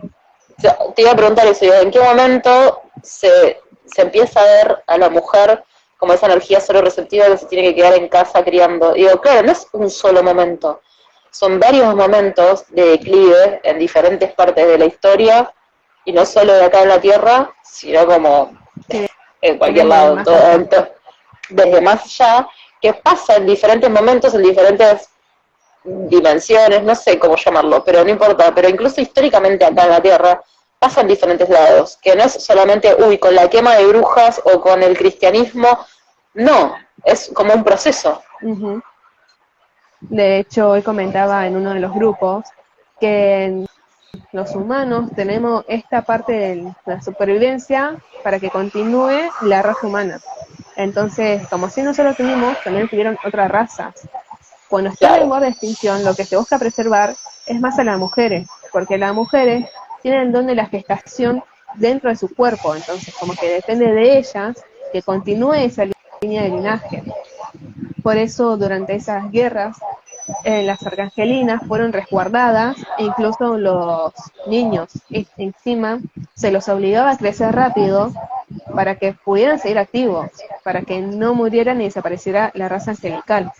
Te iba a preguntar eso. ¿En qué momento se empieza a ver a la mujer como esa energía solo receptiva que se tiene que quedar en casa criando? Digo, claro, no es un solo momento. Son varios momentos de declive en diferentes partes de la historia, y no solo de acá en la Tierra, sino como en cualquier lado, desde más allá, que pasa en diferentes momentos, en diferentes dimensiones, no sé cómo llamarlo, pero no importa, pero incluso históricamente acá en la Tierra pasa en diferentes lados, que no es solamente, con la quema de brujas o con el cristianismo, no, es como un proceso. Uh-huh. De hecho, hoy comentaba en uno de los grupos que los humanos tenemos esta parte de la supervivencia para que continúe la raza humana. Entonces, como si nosotros tuvimos, también tuvieron otras razas. Cuando están en borde de extinción, lo que se busca preservar es más a las mujeres, porque las mujeres tienen el don de la gestación dentro de su cuerpo, entonces como que depende de ellas que continúe esa línea de linaje. Por eso durante esas guerras las arcangelinas fueron resguardadas e incluso los niños encima se los obligaba a crecer rápido para que pudieran seguir activos, para que no murieran y desapareciera la raza angelical.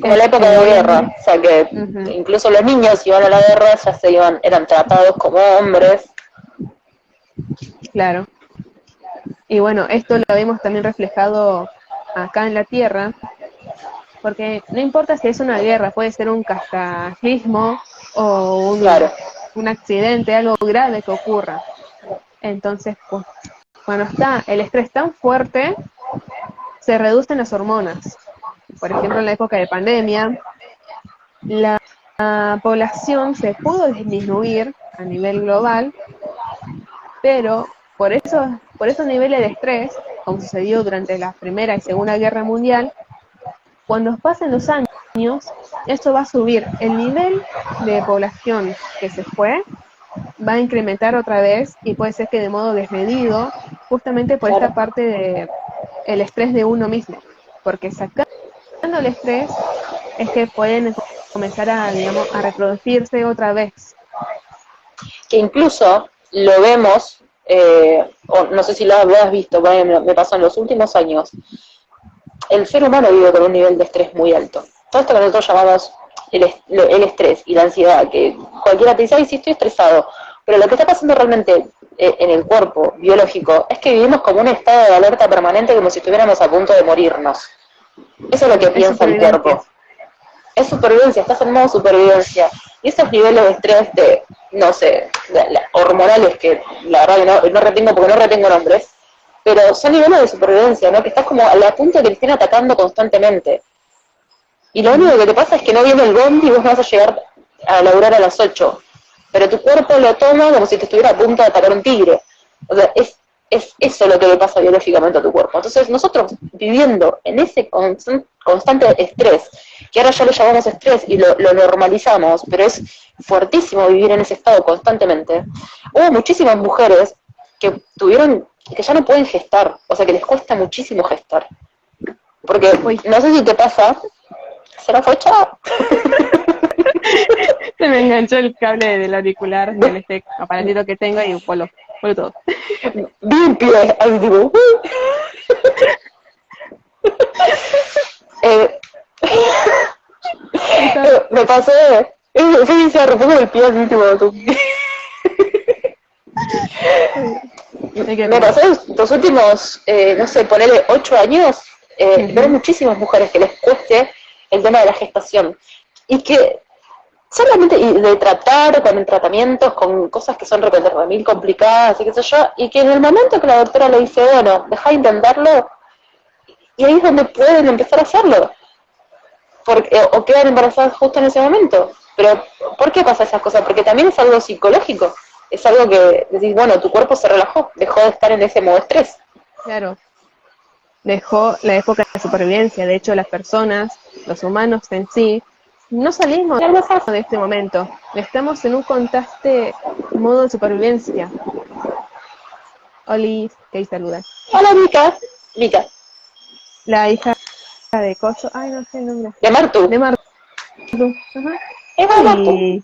Como la época de guerra, o sea que incluso los niños iban a la guerra, ya eran tratados como hombres. Claro. Y bueno, esto lo vemos también reflejado acá en la Tierra, porque no importa si es una guerra, puede ser un cataclismo o un accidente, algo grave que ocurra. Entonces, pues, cuando está el estrés tan fuerte, se reducen las hormonas. Por ejemplo, en la época de pandemia, la población se pudo disminuir a nivel global, pero por esos niveles de estrés, como sucedió durante la Primera y Segunda Guerra Mundial, cuando pasen los años, esto va a subir. El nivel de población que se fue va a incrementar otra vez y puede ser que de modo desmedido, justamente por esta parte de el estrés de uno mismo, porque sacando el estrés es que pueden comenzar a, digamos, a reproducirse otra vez. Que incluso lo vemos, o no sé si lo has visto, me pasó en los últimos años, el ser humano vive con un nivel de estrés muy alto. Todo esto que nosotros llamamos el estrés y la ansiedad, que cualquiera te dice, ay, sí, estoy estresado, pero lo que está pasando realmente en el cuerpo biológico es que vivimos como un estado de alerta permanente, como si estuviéramos a punto de morirnos. Eso es lo que piensa el cuerpo. Es supervivencia, estás en modo supervivencia. Y esos niveles de estrés no sé, hormonales, que la verdad que no retengo porque no retengo nombres, pero son niveles de supervivencia, ¿no? Que estás como a la punta de que te estén atacando constantemente. Y lo único que te pasa es que no viene el bondi y vos no vas a llegar a laburar a las 8. Pero tu cuerpo lo toma como si te estuviera a punto de atacar un tigre. O sea, es eso lo que le pasa biológicamente a tu cuerpo. Entonces nosotros viviendo en ese constante estrés, que ahora ya lo llamamos estrés y lo normalizamos, pero es fuertísimo vivir en ese estado constantemente. Hubo muchísimas mujeres que ya no pueden gestar, o sea que les cuesta muchísimo gestar. Porque, no sé si te pasa, se la fue chao. Se me enganchó el cable del auricular de este aparatito que tengo y voló todo. Bien pie, ahí digo. Me pasó, fue bizarro, pongo el pie al último. Me pasó los últimos, no sé, ponele 8 años, ver muchísimas mujeres que les cueste el tema de la gestación. Y que solamente de tratar con tratamientos, con cosas que son mil complicadas y qué sé yo, y que en el momento que la doctora le dice, bueno, deja de intentarlo, y ahí es donde pueden empezar a hacerlo. O quedan embarazadas justo en ese momento. Pero, ¿por qué pasa esas cosas? Porque también es algo psicológico. Es algo que decís, bueno, tu cuerpo se relajó, dejó de estar en ese modo estrés. Claro. Dejó la época de supervivencia. De hecho, las personas, los humanos en sí, no salimos de este momento. Estamos en un constante modo de supervivencia. Oli, que saluda. Hola, Mica. La hija de Coso. Ay, no sé el nombre. De Martu. Ajá. Es Martu.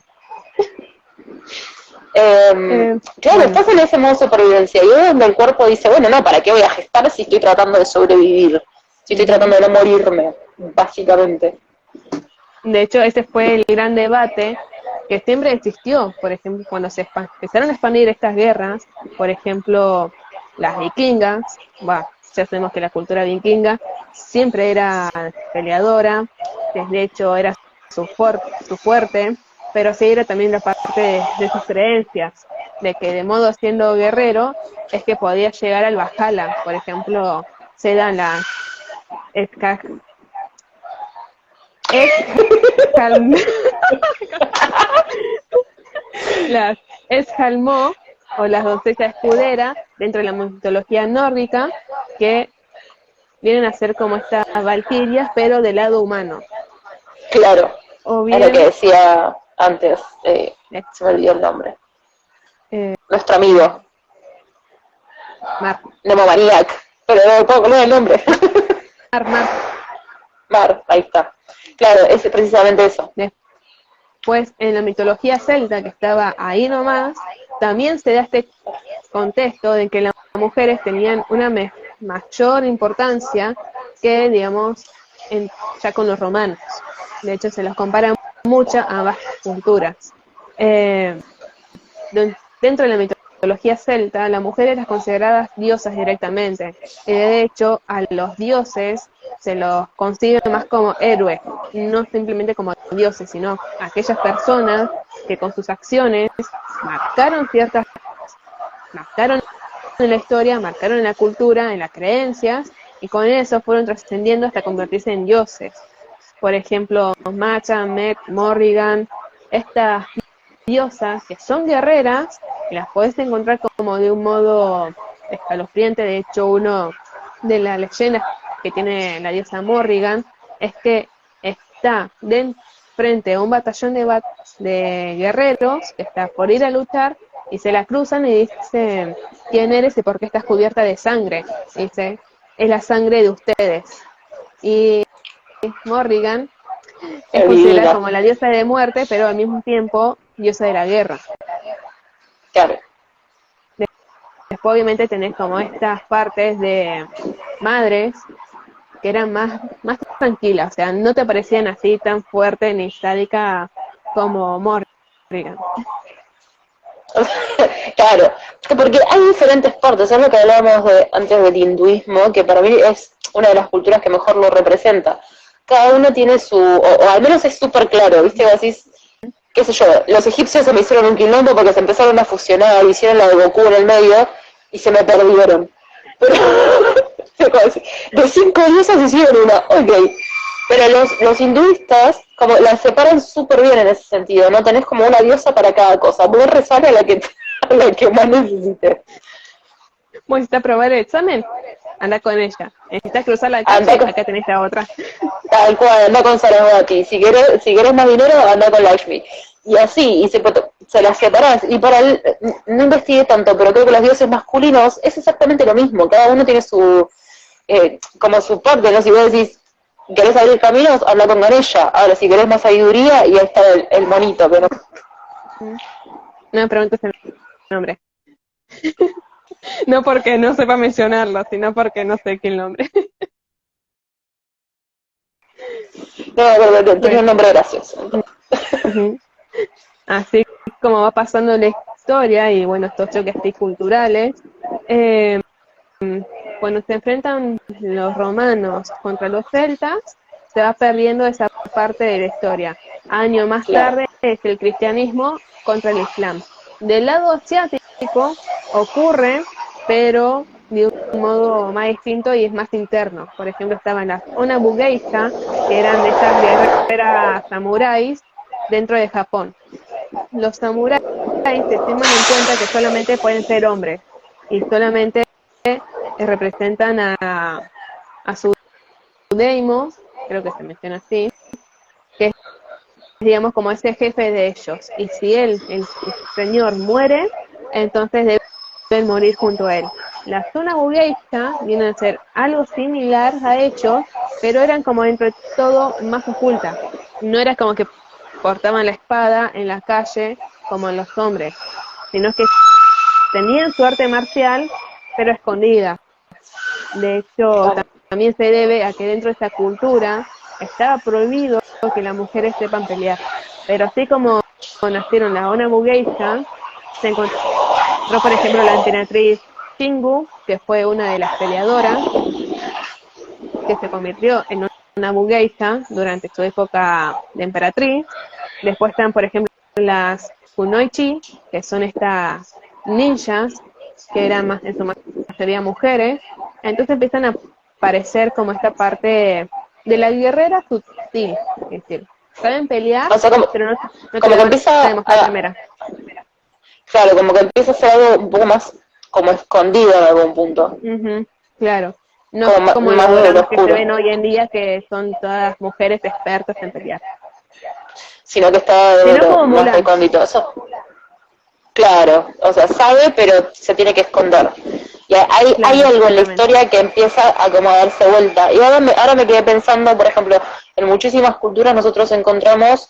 Claro, estás en ese modo de supervivencia y es donde el cuerpo dice, bueno, no, ¿para qué voy a gestar si estoy tratando de sobrevivir? Si estoy tratando de no morirme, básicamente. De hecho, ese fue el gran debate que siempre existió, por ejemplo, cuando se empezaron a expandir estas guerras, por ejemplo, las vikingas, ya sabemos que la cultura vikinga siempre era peleadora, que de hecho era su fuerte, pero sí era también la parte de sus creencias, de que de modo siendo guerrero es que podía llegar al Valhalla. Por ejemplo, se dan las las Esjalmó o las doncellas escuderas dentro de la mitología nórdica, que vienen a ser como estas valquirias pero del lado humano. Claro, o bien, es lo que decía antes, se me olvidó el nombre. Nuestro amigo Nemomaniac, pero no me puedo poner el nombre. Mar, ahí está. Claro, es precisamente eso. Pues en la mitología celta, que estaba ahí nomás, también se da este contexto de que las mujeres tenían una mayor importancia que, digamos, ya con los romanos. De hecho, se los compara mucho a ambas culturas. Dentro de la mitología celta, la mujer era considerada diosas directamente. De hecho, a los dioses se los concibe más como héroes, no simplemente como dioses, sino aquellas personas que con sus acciones marcaron en la historia, marcaron en la cultura, en las creencias, y con eso fueron trascendiendo hasta convertirse en dioses. Por ejemplo, Macha, Meg, Morrigan, estas diosas que son guerreras, y las podés encontrar como de un modo escalofriante. De hecho, uno de las leyendas que tiene la diosa Morrigan es que está frente a un batallón de guerreros que está por ir a luchar, y se la cruzan y dicen, ¿quién eres y por qué estás cubierta de sangre? Dice, es la sangre de ustedes. Y Morrigan es considerada como la diosa de muerte, pero al mismo tiempo diosa de la guerra. Claro. Después obviamente tenés como estas partes de madres que eran más tranquilas, o sea, no te parecían así tan fuerte ni sádica como Morrigan. Claro, porque hay diferentes partes, es lo que hablábamos antes del hinduismo, que para mí es una de las culturas que mejor lo representa. Cada uno tiene o al menos es súper claro, ¿viste? Vos decís, qué sé yo, los egipcios se me hicieron un quilombo porque se empezaron a fusionar, hicieron la de Goku en el medio y se me perdieron. Pero, de 5 diosas hicieron una, ok. Pero los hinduistas como las separan súper bien en ese sentido, ¿no? Tenés como una diosa para cada cosa. Vos rezar a la que, a la que más necesites. Bueno, si aprobar el examen, anda con ella. Necesitas cruzar la Anda calle, con, acá tenés la otra. tal cual, anda con Sarasvati. Si querés más dinero, anda con Lakshmi. Y así, y se las separás. Y para él, no investigué tanto, pero creo que los dioses masculinos es exactamente lo mismo. Cada uno tiene su, como su parte, ¿no? Si vos decís, querés abrir caminos, habla con Ganesha. Ahora, si querés más sabiduría, y ahí está el monito, pero... No me preguntes el nombre. No porque no sepa mencionarlo, sino porque no sé qué el nombre. No, tenía un Bueno, nombre gracioso. ujú. Así como va pasando la historia y bueno, estos choques culturales, eh, cuando se enfrentan los romanos contra los celtas, se va perdiendo esa parte de la historia. Año más Claro. tarde es el cristianismo contra el islam. Del lado asiático ocurre, pero de un modo más distinto y es más interno. Por ejemplo, estaban las Onabugeisha, que eran de estas guerreras samuráis dentro de Japón. Los samuráis se toman en cuenta que solamente pueden ser hombres y solamente representan a su Deimos, creo que se menciona así, que es, digamos, como ese jefe de ellos. Y si él, el señor, muere, entonces deben morir junto a él. La zona bugueisha viene a ser algo similar a hechos, pero eran como dentro de todo más ocultas. No era como que portaban la espada en la calle como en los hombres, sino que tenían su arte marcial, pero escondida. De hecho, Claro. también se debe a que dentro de esta cultura estaba prohibido que las mujeres sepan pelear. Pero así como nacieron las Onabugeisha, se encontró, por ejemplo, la emperatriz Shingu, que fue una de las peleadoras, que se convirtió en una Bugeisha durante su época de emperatriz. Después están, por ejemplo, las Kunoichi, que son estas ninjas, que eran más, en su mayoría mujeres. Entonces empiezan a aparecer como esta parte de la guerrera sutil, es decir, saben pelear, O sea, pero no te como lo que van a empieza demostrar primera. claro, como que empieza a ser algo un poco más como escondido en algún punto, Ujú, claro. No es como como más los de lo dramas que se oscuro, ven hoy en día, que son todas mujeres expertas en pelear. sino que está Sino como más Mulan. recóndito. Eso, claro, o sea, sabe, pero se tiene que esconder. Y hay Claro, algo en la exactamente. historia que empieza a como a darse vuelta. Y ahora me quedé pensando, por ejemplo, en muchísimas culturas nosotros encontramos,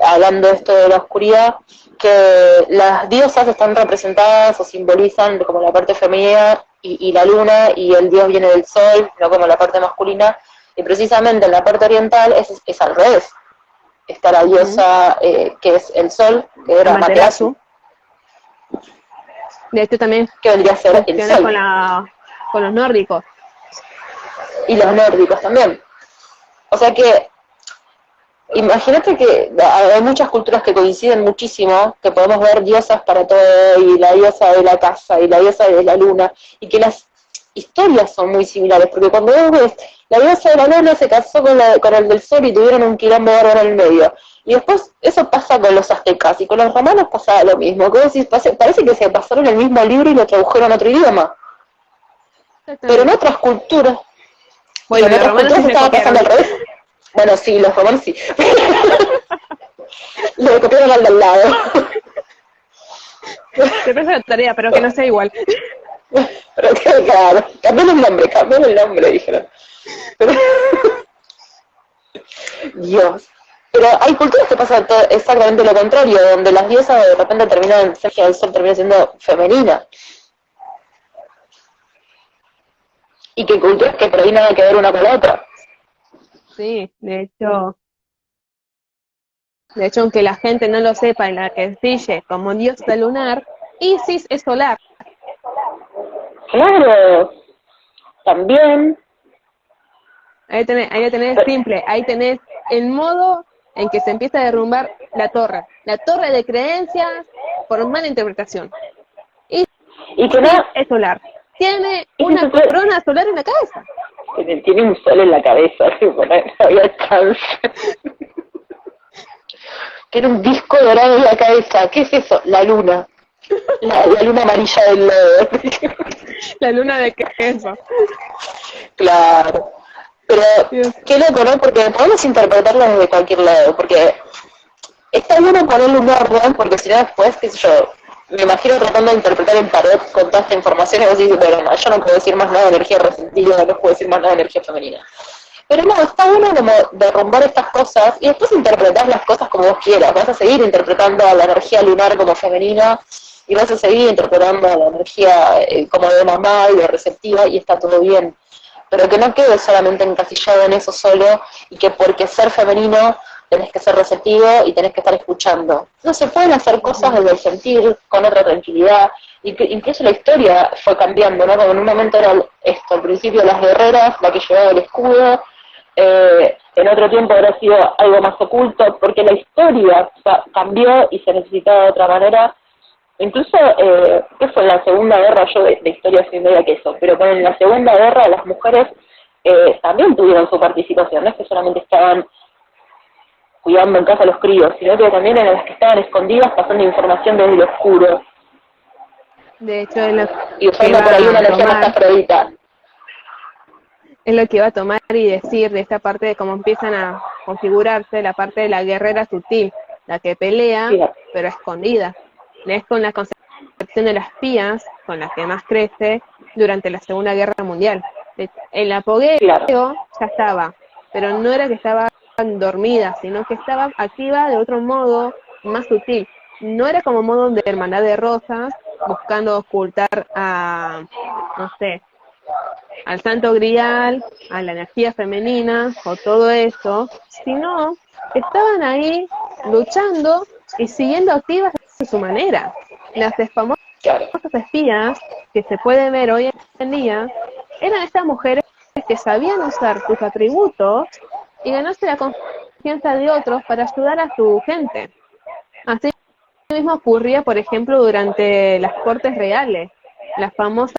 hablando esto de la oscuridad, que las diosas están representadas o simbolizan como la parte femenina y la luna, y el dios viene del sol, no como la parte masculina. Y precisamente en la parte oriental es al revés. Está la Ujú. diosa que es el sol, que era Materasu, Amaterasu. De hecho, también que vendría a ser el funciona sol, con los nórdicos. y los nórdicos también. O sea que, imagínate que hay muchas culturas que coinciden muchísimo, que podemos ver diosas para todo, y la diosa de la casa, y la diosa de la luna, y que las historias son muy similares, porque cuando vos ves, la diosa de la luna se casó con el del sol y tuvieron un quilombo bárbaro en el medio. Y después eso pasa con los aztecas, y con los romanos pasaba lo mismo. Que vos decís, parece que se pasaron el mismo libro y lo tradujeron a otro idioma. Pero en Exactamente. otras culturas, digo, Bueno, en los otras romanos sí culturas se estaba pasando copiaron. al revés. Bueno, sí, los romanos sí. Lo copiaron al del lado. Te presto la tarea, pero que no sea igual. Pero claro, cambiaron el nombre, dijeron. Pero, Dios. Pero hay culturas que pasan exactamente lo contrario, donde las diosas de repente terminan, Sergio del Sol termina siendo femenina. Y que culturas que por ahí nada que ver una con la otra. Sí, de hecho, aunque la gente no lo sepa, en la que sigue como diosa lunar, Isis es solar. Claro, también. Ahí lo tenés simple, ahí tenés el modo en que se empieza a derrumbar la torre de creencias por mala interpretación. Y que no, Isis es solar, tiene y si una se, corona solar en la cabeza. tiene un sol en la cabeza, tipo, no había chance. Tiene un disco dorado en la cabeza, ¿qué es eso? La luna. La luna amarilla del lodo. La luna de queso. Claro. Pero Dios. qué loco, ¿no? Porque podemos interpretarlo desde cualquier lado, porque está bueno ponerle un orden, porque si no después, qué sé yo, me imagino tratando de interpretar el tarot con toda esta información y vos dices, pero no, yo no puedo decir más nada de energía resentida, no puedo decir más nada de energía femenina. Pero no, está bueno como derrumbar estas cosas y después interpretar las cosas como vos quieras. Vas a seguir interpretando a la energía lunar como femenina y vas a seguir interpretando a la energía como de mamá y de receptiva y está todo bien. Pero que no quede solamente encasillado en eso solo y que porque ser femenino tenés que ser receptivo y tenés que estar escuchando. No se pueden hacer cosas desde el sentir, con otra tranquilidad, y que incluso la historia fue cambiando, ¿no? Como en un momento era esto, al principio las guerreras, la que llevaba el escudo, en otro tiempo habrá sido algo más oculto, porque la historia cambió y se necesitaba de otra manera. Incluso, ¿qué fue en la Segunda Guerra? Yo de historia soy media que eso, pero en la Segunda Guerra las mujeres también tuvieron su participación, no es que solamente estaban cuidando en casa a los críos, sino que también eran las que estaban escondidas pasando información desde lo oscuro. De hecho, es lo Y usando por ahí una energía más afrodita. Es lo que iba a tomar y decir de esta parte de cómo empiezan a configurarse la parte de la guerrera sutil, la que pelea, Sí. pero escondida. Es con la concepción de las espías, con la que más crece durante la Segunda Guerra Mundial. El apogeo Claro. ya estaba, pero no era que estaban dormidas, sino que estaba activa de otro modo más sutil. No era como modo de hermandad de rosas, buscando ocultar a, no sé, al santo grial, a la energía femenina o todo eso, sino que estaban ahí luchando y siguiendo activas de su manera. Las famosas espías que se pueden ver hoy en día eran estas mujeres que sabían usar sus atributos y ganarse la confianza de otros para ayudar a su gente. Así mismo ocurría, por ejemplo, durante las cortes reales. Las famosas,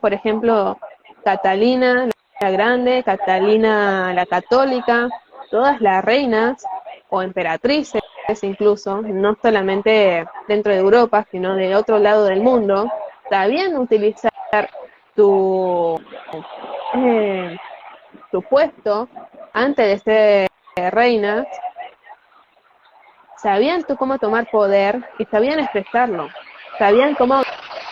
por ejemplo, Catalina la Grande, Catalina la Católica, todas las reinas o emperatrices incluso, no solamente dentro de Europa, sino de otro lado del mundo, sabían utilizar su puesto antes de ser reinas, sabían cómo tomar poder y sabían expresarlo, sabían cómo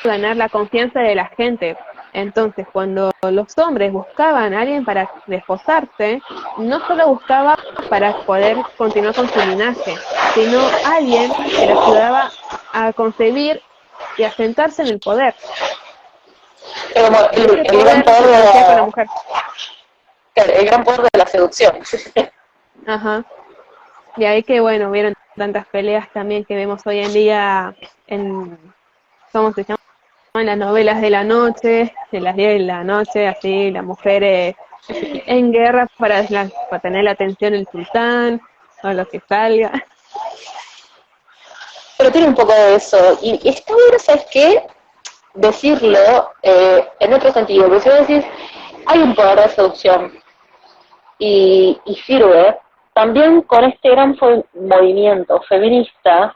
ganar la confianza de la gente. Entonces, cuando los hombres buscaban a alguien para desposarse, no solo buscaban para poder continuar con su linaje, sino alguien que les ayudaba a concebir y a sentarse en el poder. Como el gran poder con la mujer. El gran poder de la seducción. Ajá. De ahí que, bueno, hubieron tantas peleas también que vemos hoy en día en, ¿cómo se llama? En las novelas de la noche, de las 10 de la noche, así, las mujeres en guerra para tener la atención del sultán, o lo que salga. Pero tiene un poco de eso, y está bueno, ¿sabes qué? Decirlo en otro sentido, porque si vos decís, hay un poder de seducción, y sirve, también con este gran movimiento feminista,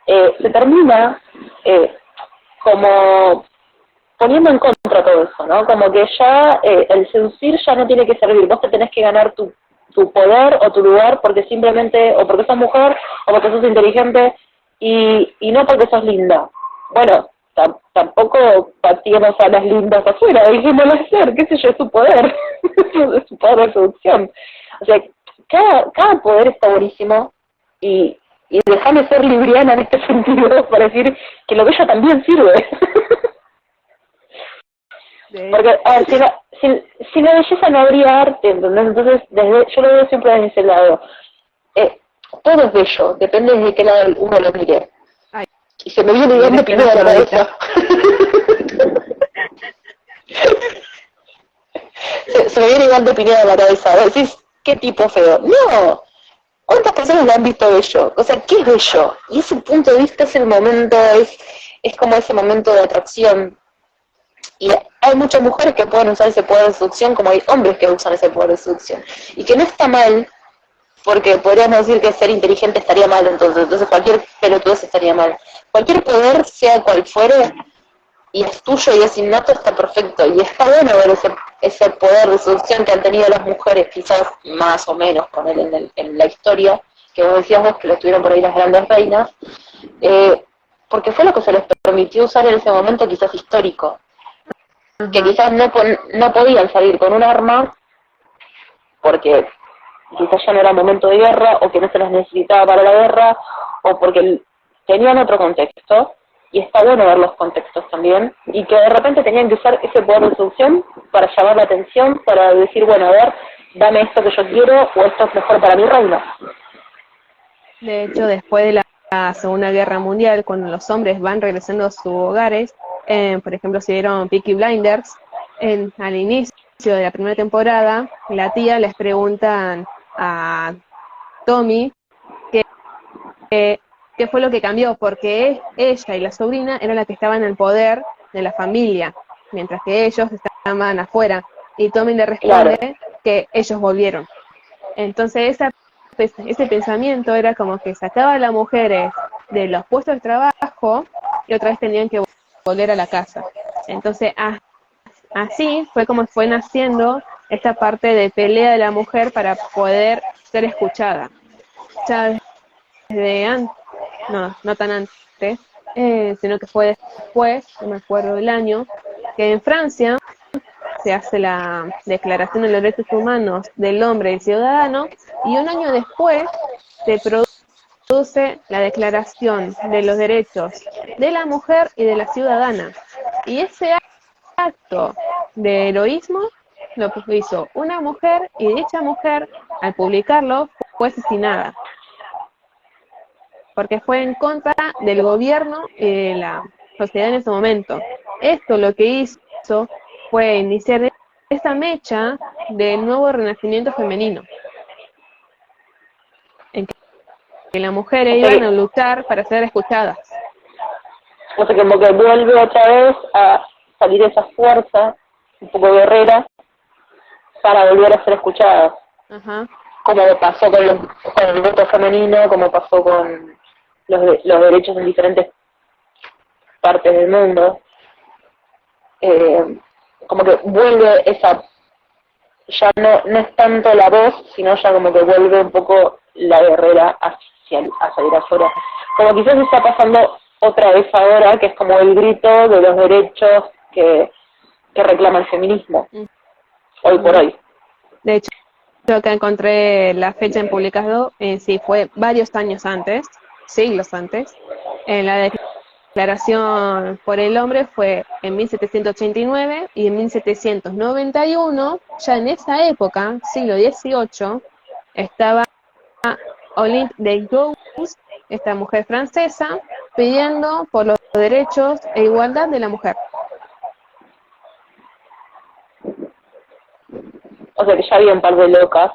se termina como poniendo en contra todo eso, ¿no? Como que ya el seducir ya no tiene que servir, vos te tenés que ganar tu poder o tu lugar porque simplemente, o porque sos mujer, o porque sos inteligente, y no porque sos linda. Bueno, tampoco pateemos a las lindas afuera, dejémoslas hacer, qué sé yo, es su poder, es su poder de seducción. O sea, cada poder está buenísimo, y déjame ser libriana en este sentido para decir que lo bello también sirve. Porque, a ver, si la belleza no habría arte, ¿entendés? Entonces, yo lo veo siempre desde ese lado. Todo es bello, depende de qué lado uno lo mire. Ay, y se me viene Iván de Pineda a la cabeza. se me viene Iván de Pineda a la cabeza. Decís, ¿qué tipo feo? No. ¿Cuántas personas lo han visto bello? O sea, ¿qué es bello? Y ese punto de vista es el momento, es como ese momento de atracción. Y hay muchas mujeres que pueden usar ese poder de seducción, como hay hombres que usan ese poder de seducción. Y que no está mal, porque podríamos decir que ser inteligente estaría mal, entonces cualquier pelotudez estaría mal. Cualquier poder, sea cual fuere, y es tuyo y es innato, está perfecto. Y está bueno ver ese poder de seducción que han tenido las mujeres, quizás más o menos con él en la historia, que vos decías vos, que lo tuvieron por ahí las grandes reinas, porque fue lo que se les permitió usar en ese momento quizás histórico, que quizás no podían salir con un arma, porque quizás ya no era momento de guerra, o que no se las necesitaba para la guerra, o porque tenían otro contexto, y está bueno ver los contextos también, y que de repente tenían que usar ese poder de seducción para llamar la atención, para decir, bueno, a ver, dame esto que yo quiero, o esto es mejor para mi reino. De hecho, después de la Segunda Guerra Mundial, cuando los hombres van regresando a sus hogares, por ejemplo, si vieron Peaky Blinders, al inicio de la primera temporada, la tía les preguntan a Tommy qué fue lo que cambió, porque ella y la sobrina eran las que estaban en el poder de la familia, mientras que ellos estaban afuera. Y Tommy le responde que ellos volvieron. Entonces ese pensamiento era como que sacaba a las mujeres de los puestos de trabajo y otra vez tenían que volver a la casa. Entonces así fue como fue naciendo esta parte de pelea de la mujer para poder ser escuchada. Ya desde antes, no tan antes, sino que fue después, no me acuerdo del año, que en Francia se hace la Declaración de los Derechos Humanos del Hombre y el Ciudadano, y un año después se produce la Declaración de los Derechos de la Mujer y de la Ciudadana. Y ese acto de heroísmo lo hizo una mujer, y dicha mujer, al publicarlo, fue asesinada, porque fue en contra del gobierno y de la sociedad en ese momento. Esto lo que hizo fue iniciar esta mecha del nuevo renacimiento femenino, en que las mujeres iban a luchar para ser escuchadas. O sea, como que vuelve otra vez a salir esa fuerza, un poco guerrera, para volver a ser escuchadas. Ajá. Como pasó con el voto femenino, como pasó con los derechos en diferentes partes del mundo. Como que vuelve esa, ya no es tanto la voz, sino ya como que vuelve un poco la guerrera a salir afuera. Como quizás está pasando otra vez ahora, que es como el grito de los derechos que reclama el feminismo, hoy por hoy. De hecho, yo acá encontré la fecha en publicado, sí, fue varios años antes, siglos antes. En la Declaración por el Hombre fue en 1789, y en 1791, ya en esa época, siglo XVIII, estaba Olympe de Gouges, esta mujer francesa, pidiendo por los derechos e igualdad de la mujer. O sea que ya había un par de locas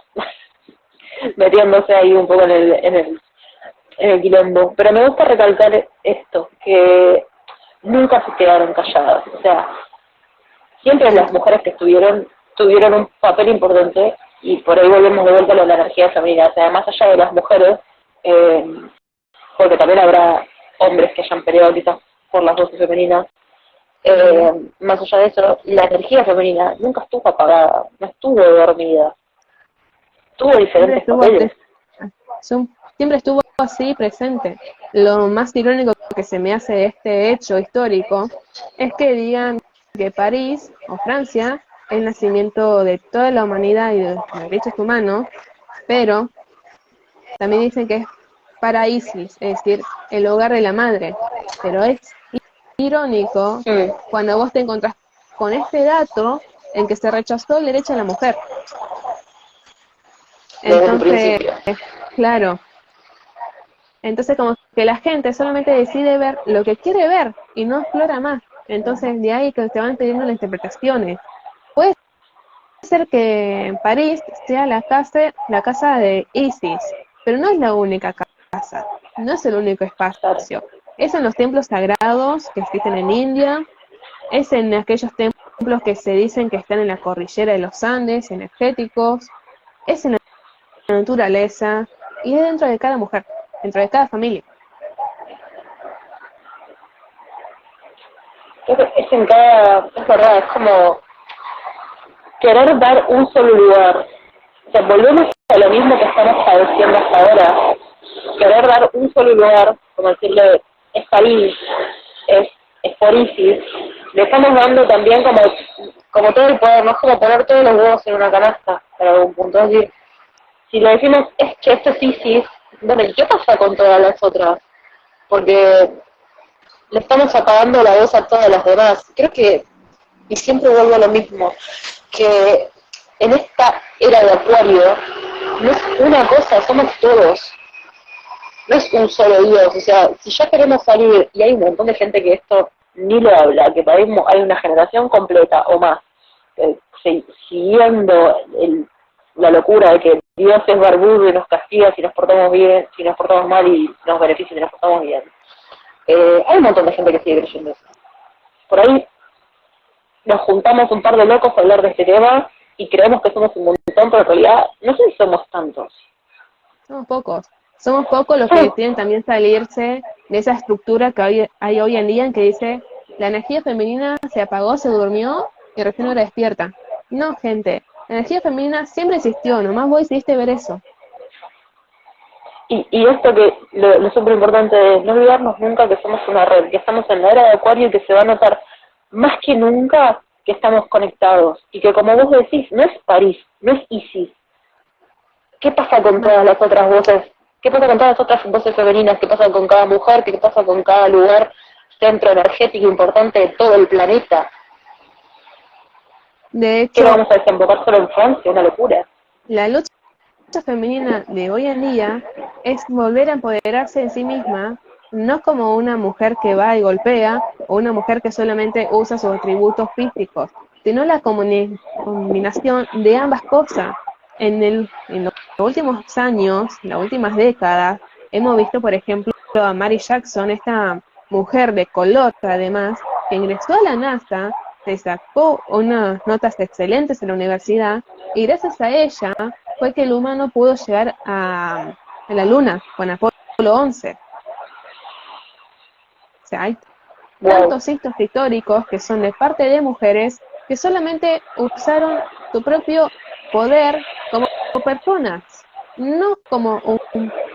metiéndose ahí un poco en el quilombo. Pero me gusta recalcar esto, que nunca se quedaron calladas. O sea, siempre las mujeres que tuvieron un papel importante, y por ahí volvemos de vuelta a la energía femenina. O sea, más allá de las mujeres, porque también habrá hombres que hayan peleado quizás por las voces femeninas, más allá de eso, la energía femenina nunca estuvo apagada, no estuvo dormida, tuvo diferentes papeles. Siempre estuvo así presente. Lo más irónico que se me hace de este hecho histórico es que digan que París o Francia es el nacimiento de toda la humanidad y de los derechos humanos, pero también dicen que es para Isis, es decir, el hogar de la madre. Pero es irónico cuando vos te encontrás con este dato en que se rechazó el derecho a la mujer. Entonces, claro. Entonces como que la gente solamente decide ver lo que quiere ver y no explora más. Entonces de ahí que se van teniendo las interpretaciones. Puede ser que París sea la casa de Isis, pero no es la única casa, no es el único espacio. Es en los templos sagrados que existen en India, es en aquellos templos que se dicen que están en la cordillera de los Andes, energéticos, es en la naturaleza y es dentro de cada mujer, dentro de cada familia. Es en cada, es verdad, es como querer dar un solo lugar. O sea, volvemos a lo mismo que estamos padeciendo hasta ahora. Querer dar un solo lugar, como decirle, es París, es por ISIS, le estamos dando también como todo el poder, no es como poner todos los huevos en una canasta, para algún punto. Es decir, si le decimos, es que esto es ISIS, bueno, ¿y qué pasa con todas las otras? Porque le estamos apagando la voz a todas las demás. Creo que, y siempre vuelvo a lo mismo, que en esta era de Acuario, no es una cosa, somos todos. No es un solo Dios, o sea, si ya queremos salir, y hay un montón de gente que esto ni lo habla, que hay una generación completa o más, siguiendo la locura de que Dios es barbudo y nos castiga si nos portamos bien, si nos portamos mal y nos beneficia si nos portamos bien. Hay un montón de gente que sigue creyendo eso. Por ahí nos juntamos un par de locos a hablar de este tema y creemos que somos un montón, pero en realidad no sé si somos tantos. Somos pocos los que deciden también salirse de esa estructura que hay hoy en día en que dice la energía femenina se apagó, se durmió y recién ahora despierta. No, gente, la energía femenina siempre existió, nomás vos decidiste ver eso. Y esto que lo súper importante es no olvidarnos nunca que somos una red, que estamos en la era de Acuario y que se va a notar más que nunca que estamos conectados. Y que como vos decís, no es París, no es ISIS. ¿Qué pasa con todas las otras voces? ¿Qué pasa con todas las otras voces femeninas? ¿Qué pasa con cada mujer? ¿Qué pasa con cada lugar, centro energético importante de todo el planeta? De hecho, ¿Qué vamos a desembocar solo en Francia? Una locura. la lucha femenina de hoy en día es volver a empoderarse de sí misma, no como una mujer que va y golpea o una mujer que solamente usa sus atributos físicos, sino la combinación de ambas cosas. En los últimos años, en las últimas décadas, hemos visto, por ejemplo, a Mary Jackson, esta mujer de color, además, que ingresó a la NASA, se sacó unas notas excelentes en la universidad, y gracias a ella fue que el humano pudo llegar a la Luna con Apolo 11. O sea, hay tantos hitos históricos que son de parte de mujeres que solamente usaron su propio poder como personas, no como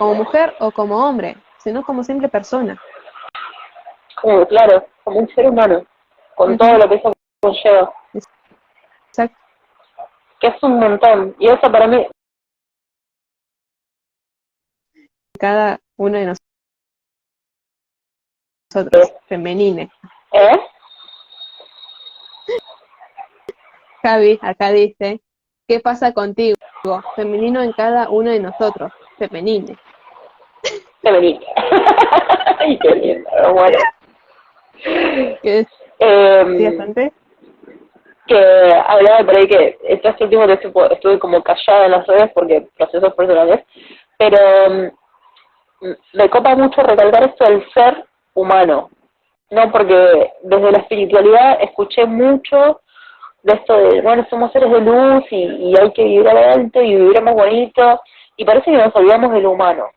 mujer o como hombre, sino como simple persona. Claro, como un ser humano, con todo lo que eso conlleva. Exacto. Que es un montón, y eso para mí... Cada uno de nosotros, femenines. Javi acá dice, ¿qué pasa contigo? Femenino en cada uno de nosotros, femenine. Femenina. Ay, qué lindo, bueno. ¿Qué decías antes? Que hablaba por ahí que este último tiempo estuve como callada en las redes porque procesos personales, pero me copa mucho recalcar esto del ser humano, ¿no? Porque desde la espiritualidad escuché mucho de esto de, bueno, somos seres de luz y hay que vibrar alto y vibrar más bonito, y parece que nos olvidamos de lo humano.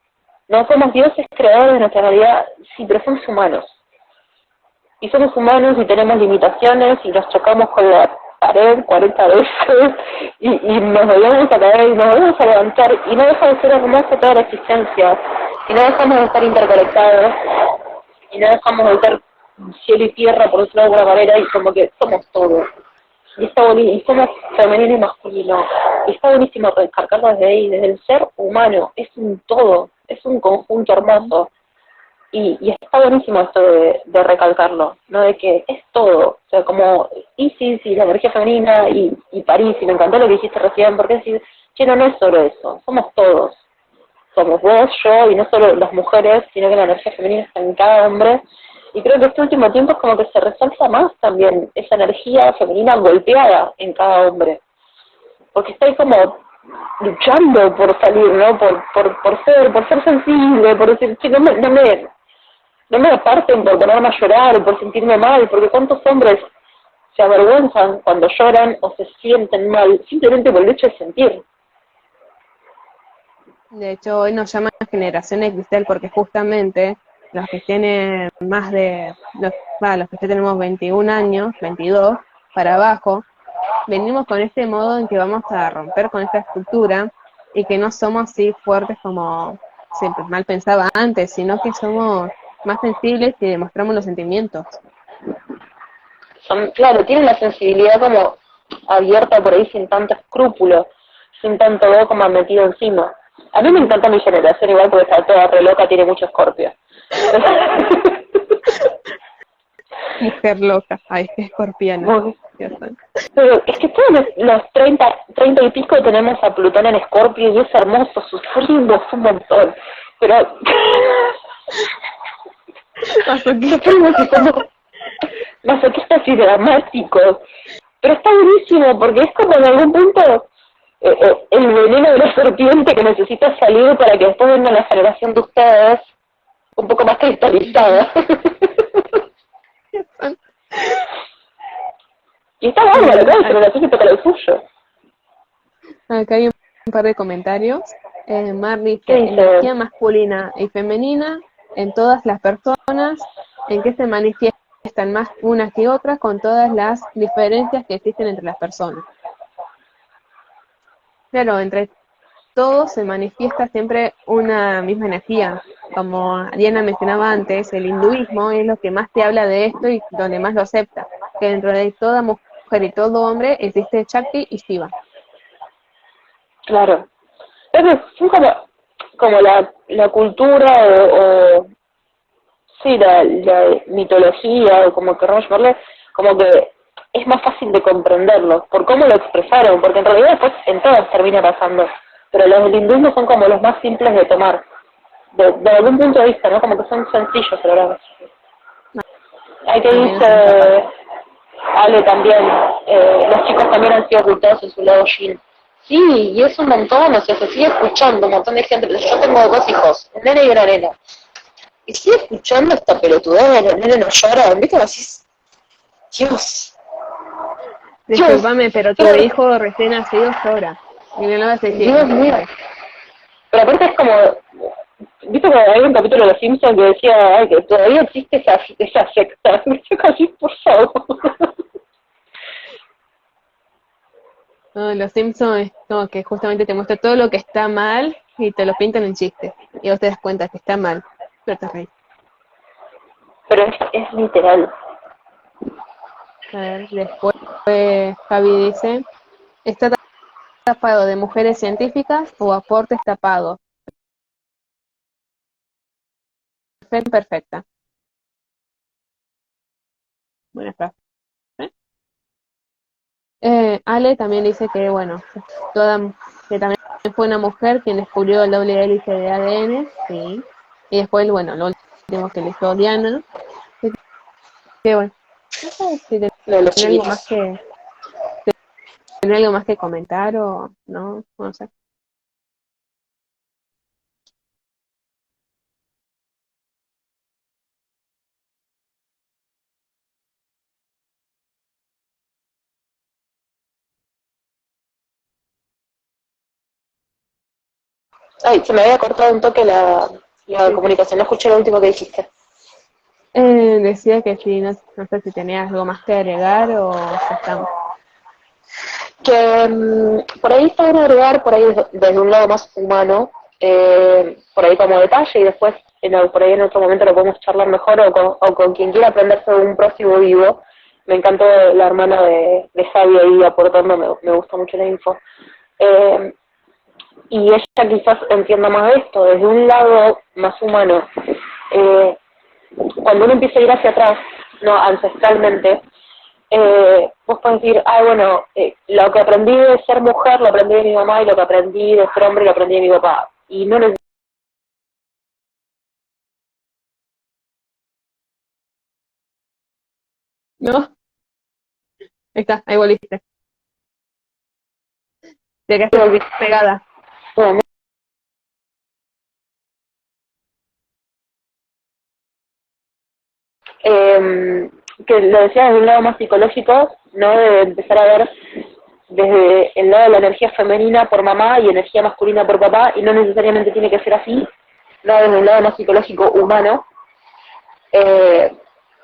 No somos dioses creadores de nuestra realidad, sí, pero somos humanos. Y somos humanos y tenemos limitaciones y nos chocamos con la pared 40 veces y nos volvemos a caer y nos volvemos a levantar y no deja de ser hermosa toda la existencia y no dejamos de estar interconectados y no dejamos de ser cielo y tierra, por decirlo de alguna manera, y como que somos todo. Y está bonito, y somos femenino y masculino. Y está buenísimo recargarlo desde ahí, desde el ser humano. Es un todo, es un conjunto hermoso. Y está buenísimo esto de recalcarlo, ¿no? De que es todo. O sea, como Isis y la energía femenina y París, y me encantó lo que dijiste recién, porque decir, che, no es solo eso, somos todos. Somos vos, yo, y no solo las mujeres, sino que la energía femenina está en cada hombre. Y creo que este último tiempo es como que se resalta más también esa energía femenina golpeada en cada hombre. Porque está ahí como luchando por salir, ¿no? Por ser sensible, por decir, che, no me aparten por ponerme a llorar, por sentirme mal, porque cuántos hombres se avergüenzan cuando lloran o se sienten mal, simplemente por el hecho de sentir. De hecho, hoy nos llaman generación de cristal porque justamente los que tienen más de, los que ya tenemos 21 años, 22, para abajo, venimos con este modo en que vamos a romper con esta estructura y que no somos así fuertes como se mal pensaba antes, sino que somos más sensibles y demostramos los sentimientos. Claro, tienen la sensibilidad como abierta por ahí sin tanto escrúpulo, sin tanto dogma metido encima. A mí me encanta mi generación igual porque está toda re loca, tiene mucho escorpio. Mujer loca, ay, qué escorpiana. Pero es que todos los 30 y pico tenemos a Plutón en Escorpio y es hermoso, sufrimos un montón. Pero sufrimos y somos masoquistas y dramáticos. Pero está buenísimo porque es como en algún punto el veneno de la serpiente que necesita salir para que después venga la generación de ustedes un poco más cristalizada. Y está bárbaro, cada generación se toca lo suyo. Acá hay un par de comentarios. Mar dice, ¿Qué dice? energía masculina y femenina en todas las personas, en que se manifiestan más unas que otras con todas las diferencias que existen entre las personas. Claro, entre todos se manifiesta siempre una misma energía. Como Diana mencionaba antes, el hinduismo es lo que más te habla de esto y donde más lo acepta. Que dentro de toda mujer y todo hombre existe Shakti y Shiva. Claro. Es como la cultura o sí, la mitología o como queramos llamarle, como que es más fácil de comprenderlo por cómo lo expresaron, porque en realidad después en todas termina pasando. Pero los del hinduismo son como los más simples de tomar, de algún punto de vista, ¿no? Como que son sencillos a la verdad. Hay que dice Ale también, los chicos también han sido ocultados en su lado yin. Sí, y es un montón, o sea, se sigue escuchando un montón de gente. Pero yo tengo 2 hijos, un nene y una nena. Y sigue escuchando esta pelotudez, los nenes no lloran, ¿viste? Así, Dios. Disculpame, pero tu hijo recién nacido llora. Y no lo vas a decir. Dios mío. Pero aparte es como, ¿viste que hay un capítulo de Los Simpsons que decía ay, que todavía existe esa secta? Casi, por favor. No, Los Simpsons es como que justamente te muestra todo lo que está mal y te lo pintan en chiste. Y vos te das cuenta que está mal, pero te reís. Pero es literal. A ver, después Javi dice, está tapado de mujeres científicas o aportes tapados. Perfecta. Buena frase. Ale también dice que, bueno, que también fue una mujer quien descubrió el doble hélice de ADN, sí. Y después, bueno, lo último que le hizo Diana. Que bueno, no sé si tiene algo más que comentar o no sé. Ay, se me había cortado un toque la comunicación, no escuché lo último que dijiste. Decía que sí, no sé si tenías algo más que agregar o ya estamos. Que por ahí está bueno agregar, por ahí desde un lado más humano, por ahí como detalle y después por ahí en otro momento lo podemos charlar mejor o con quien quiera aprender sobre un próximo vivo. Me encantó la hermana de Javi ahí aportando, me gusta mucho la info. Y ella quizás entienda más de esto, desde un lado más humano. Cuando uno empieza a ir hacia atrás, no ancestralmente, vos podés decir, bueno, lo que aprendí de ser mujer lo aprendí de mi mamá y lo que aprendí de ser hombre lo aprendí de mi papá. Y no les... ¿No? Ahí está, ahí volviste. Te quedaste pegada. Bueno, que lo decía desde un lado más psicológico, ¿no? De empezar a ver desde el lado de la energía femenina por mamá y energía masculina por papá, y no necesariamente tiene que ser así, no desde un lado más psicológico humano,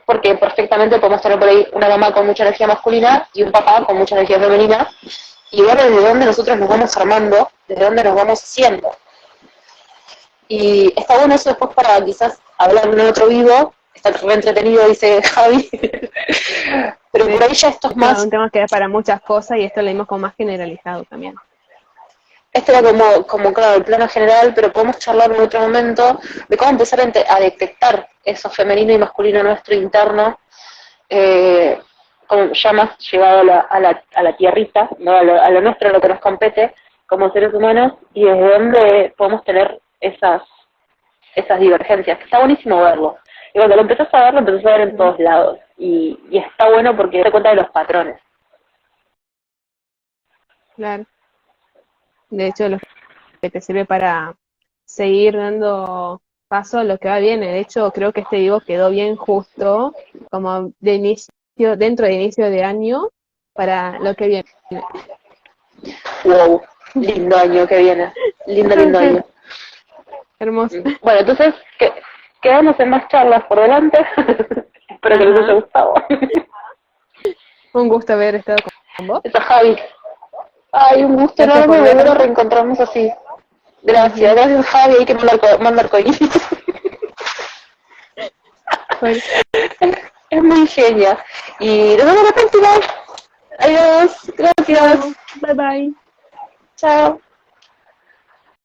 porque perfectamente podemos tener por ahí una mamá con mucha energía masculina y un papá con mucha energía femenina, y ver desde dónde nosotros nos vamos armando, desde dónde nos vamos haciendo. Y está bueno eso después para quizás hablar en otro vivo, está re entretenido, dice Javi, pero por ahí ya esto es más... un tema que da para muchas cosas y esto lo vimos como más generalizado también. Esto era como claro, el plano general, pero podemos charlar en otro momento de cómo empezar a detectar eso femenino y masculino nuestro interno, como ya más llevado a la tierrita, ¿no? a lo nuestro, a lo que nos compete como seres humanos, y desde dónde podemos tener esas divergencias, que está buenísimo verlo. Y cuando lo empezás a ver, lo empezás a ver en todos lados, y está bueno porque te das cuenta de los patrones. Claro. De hecho, lo que te sirve para seguir dando paso a lo que va bien. De hecho, creo que este vivo quedó bien justo, como de inicio, dentro de inicio de año, para lo que viene. Wow, lindo año que viene, lindo año. Hermoso. Bueno, entonces, quedamos en más charlas por delante. Espero que les haya gustado. Un gusto haber estado con vos. Eso, Javi. Ay, un gusto Gracias enorme por volver a vernos. reencontrarnos así. Gracias Javi, hay que mandar coinitos. Bueno, Es muy genia. Y nos vemos la próxima. Adiós, gracias. bye bye. Chao.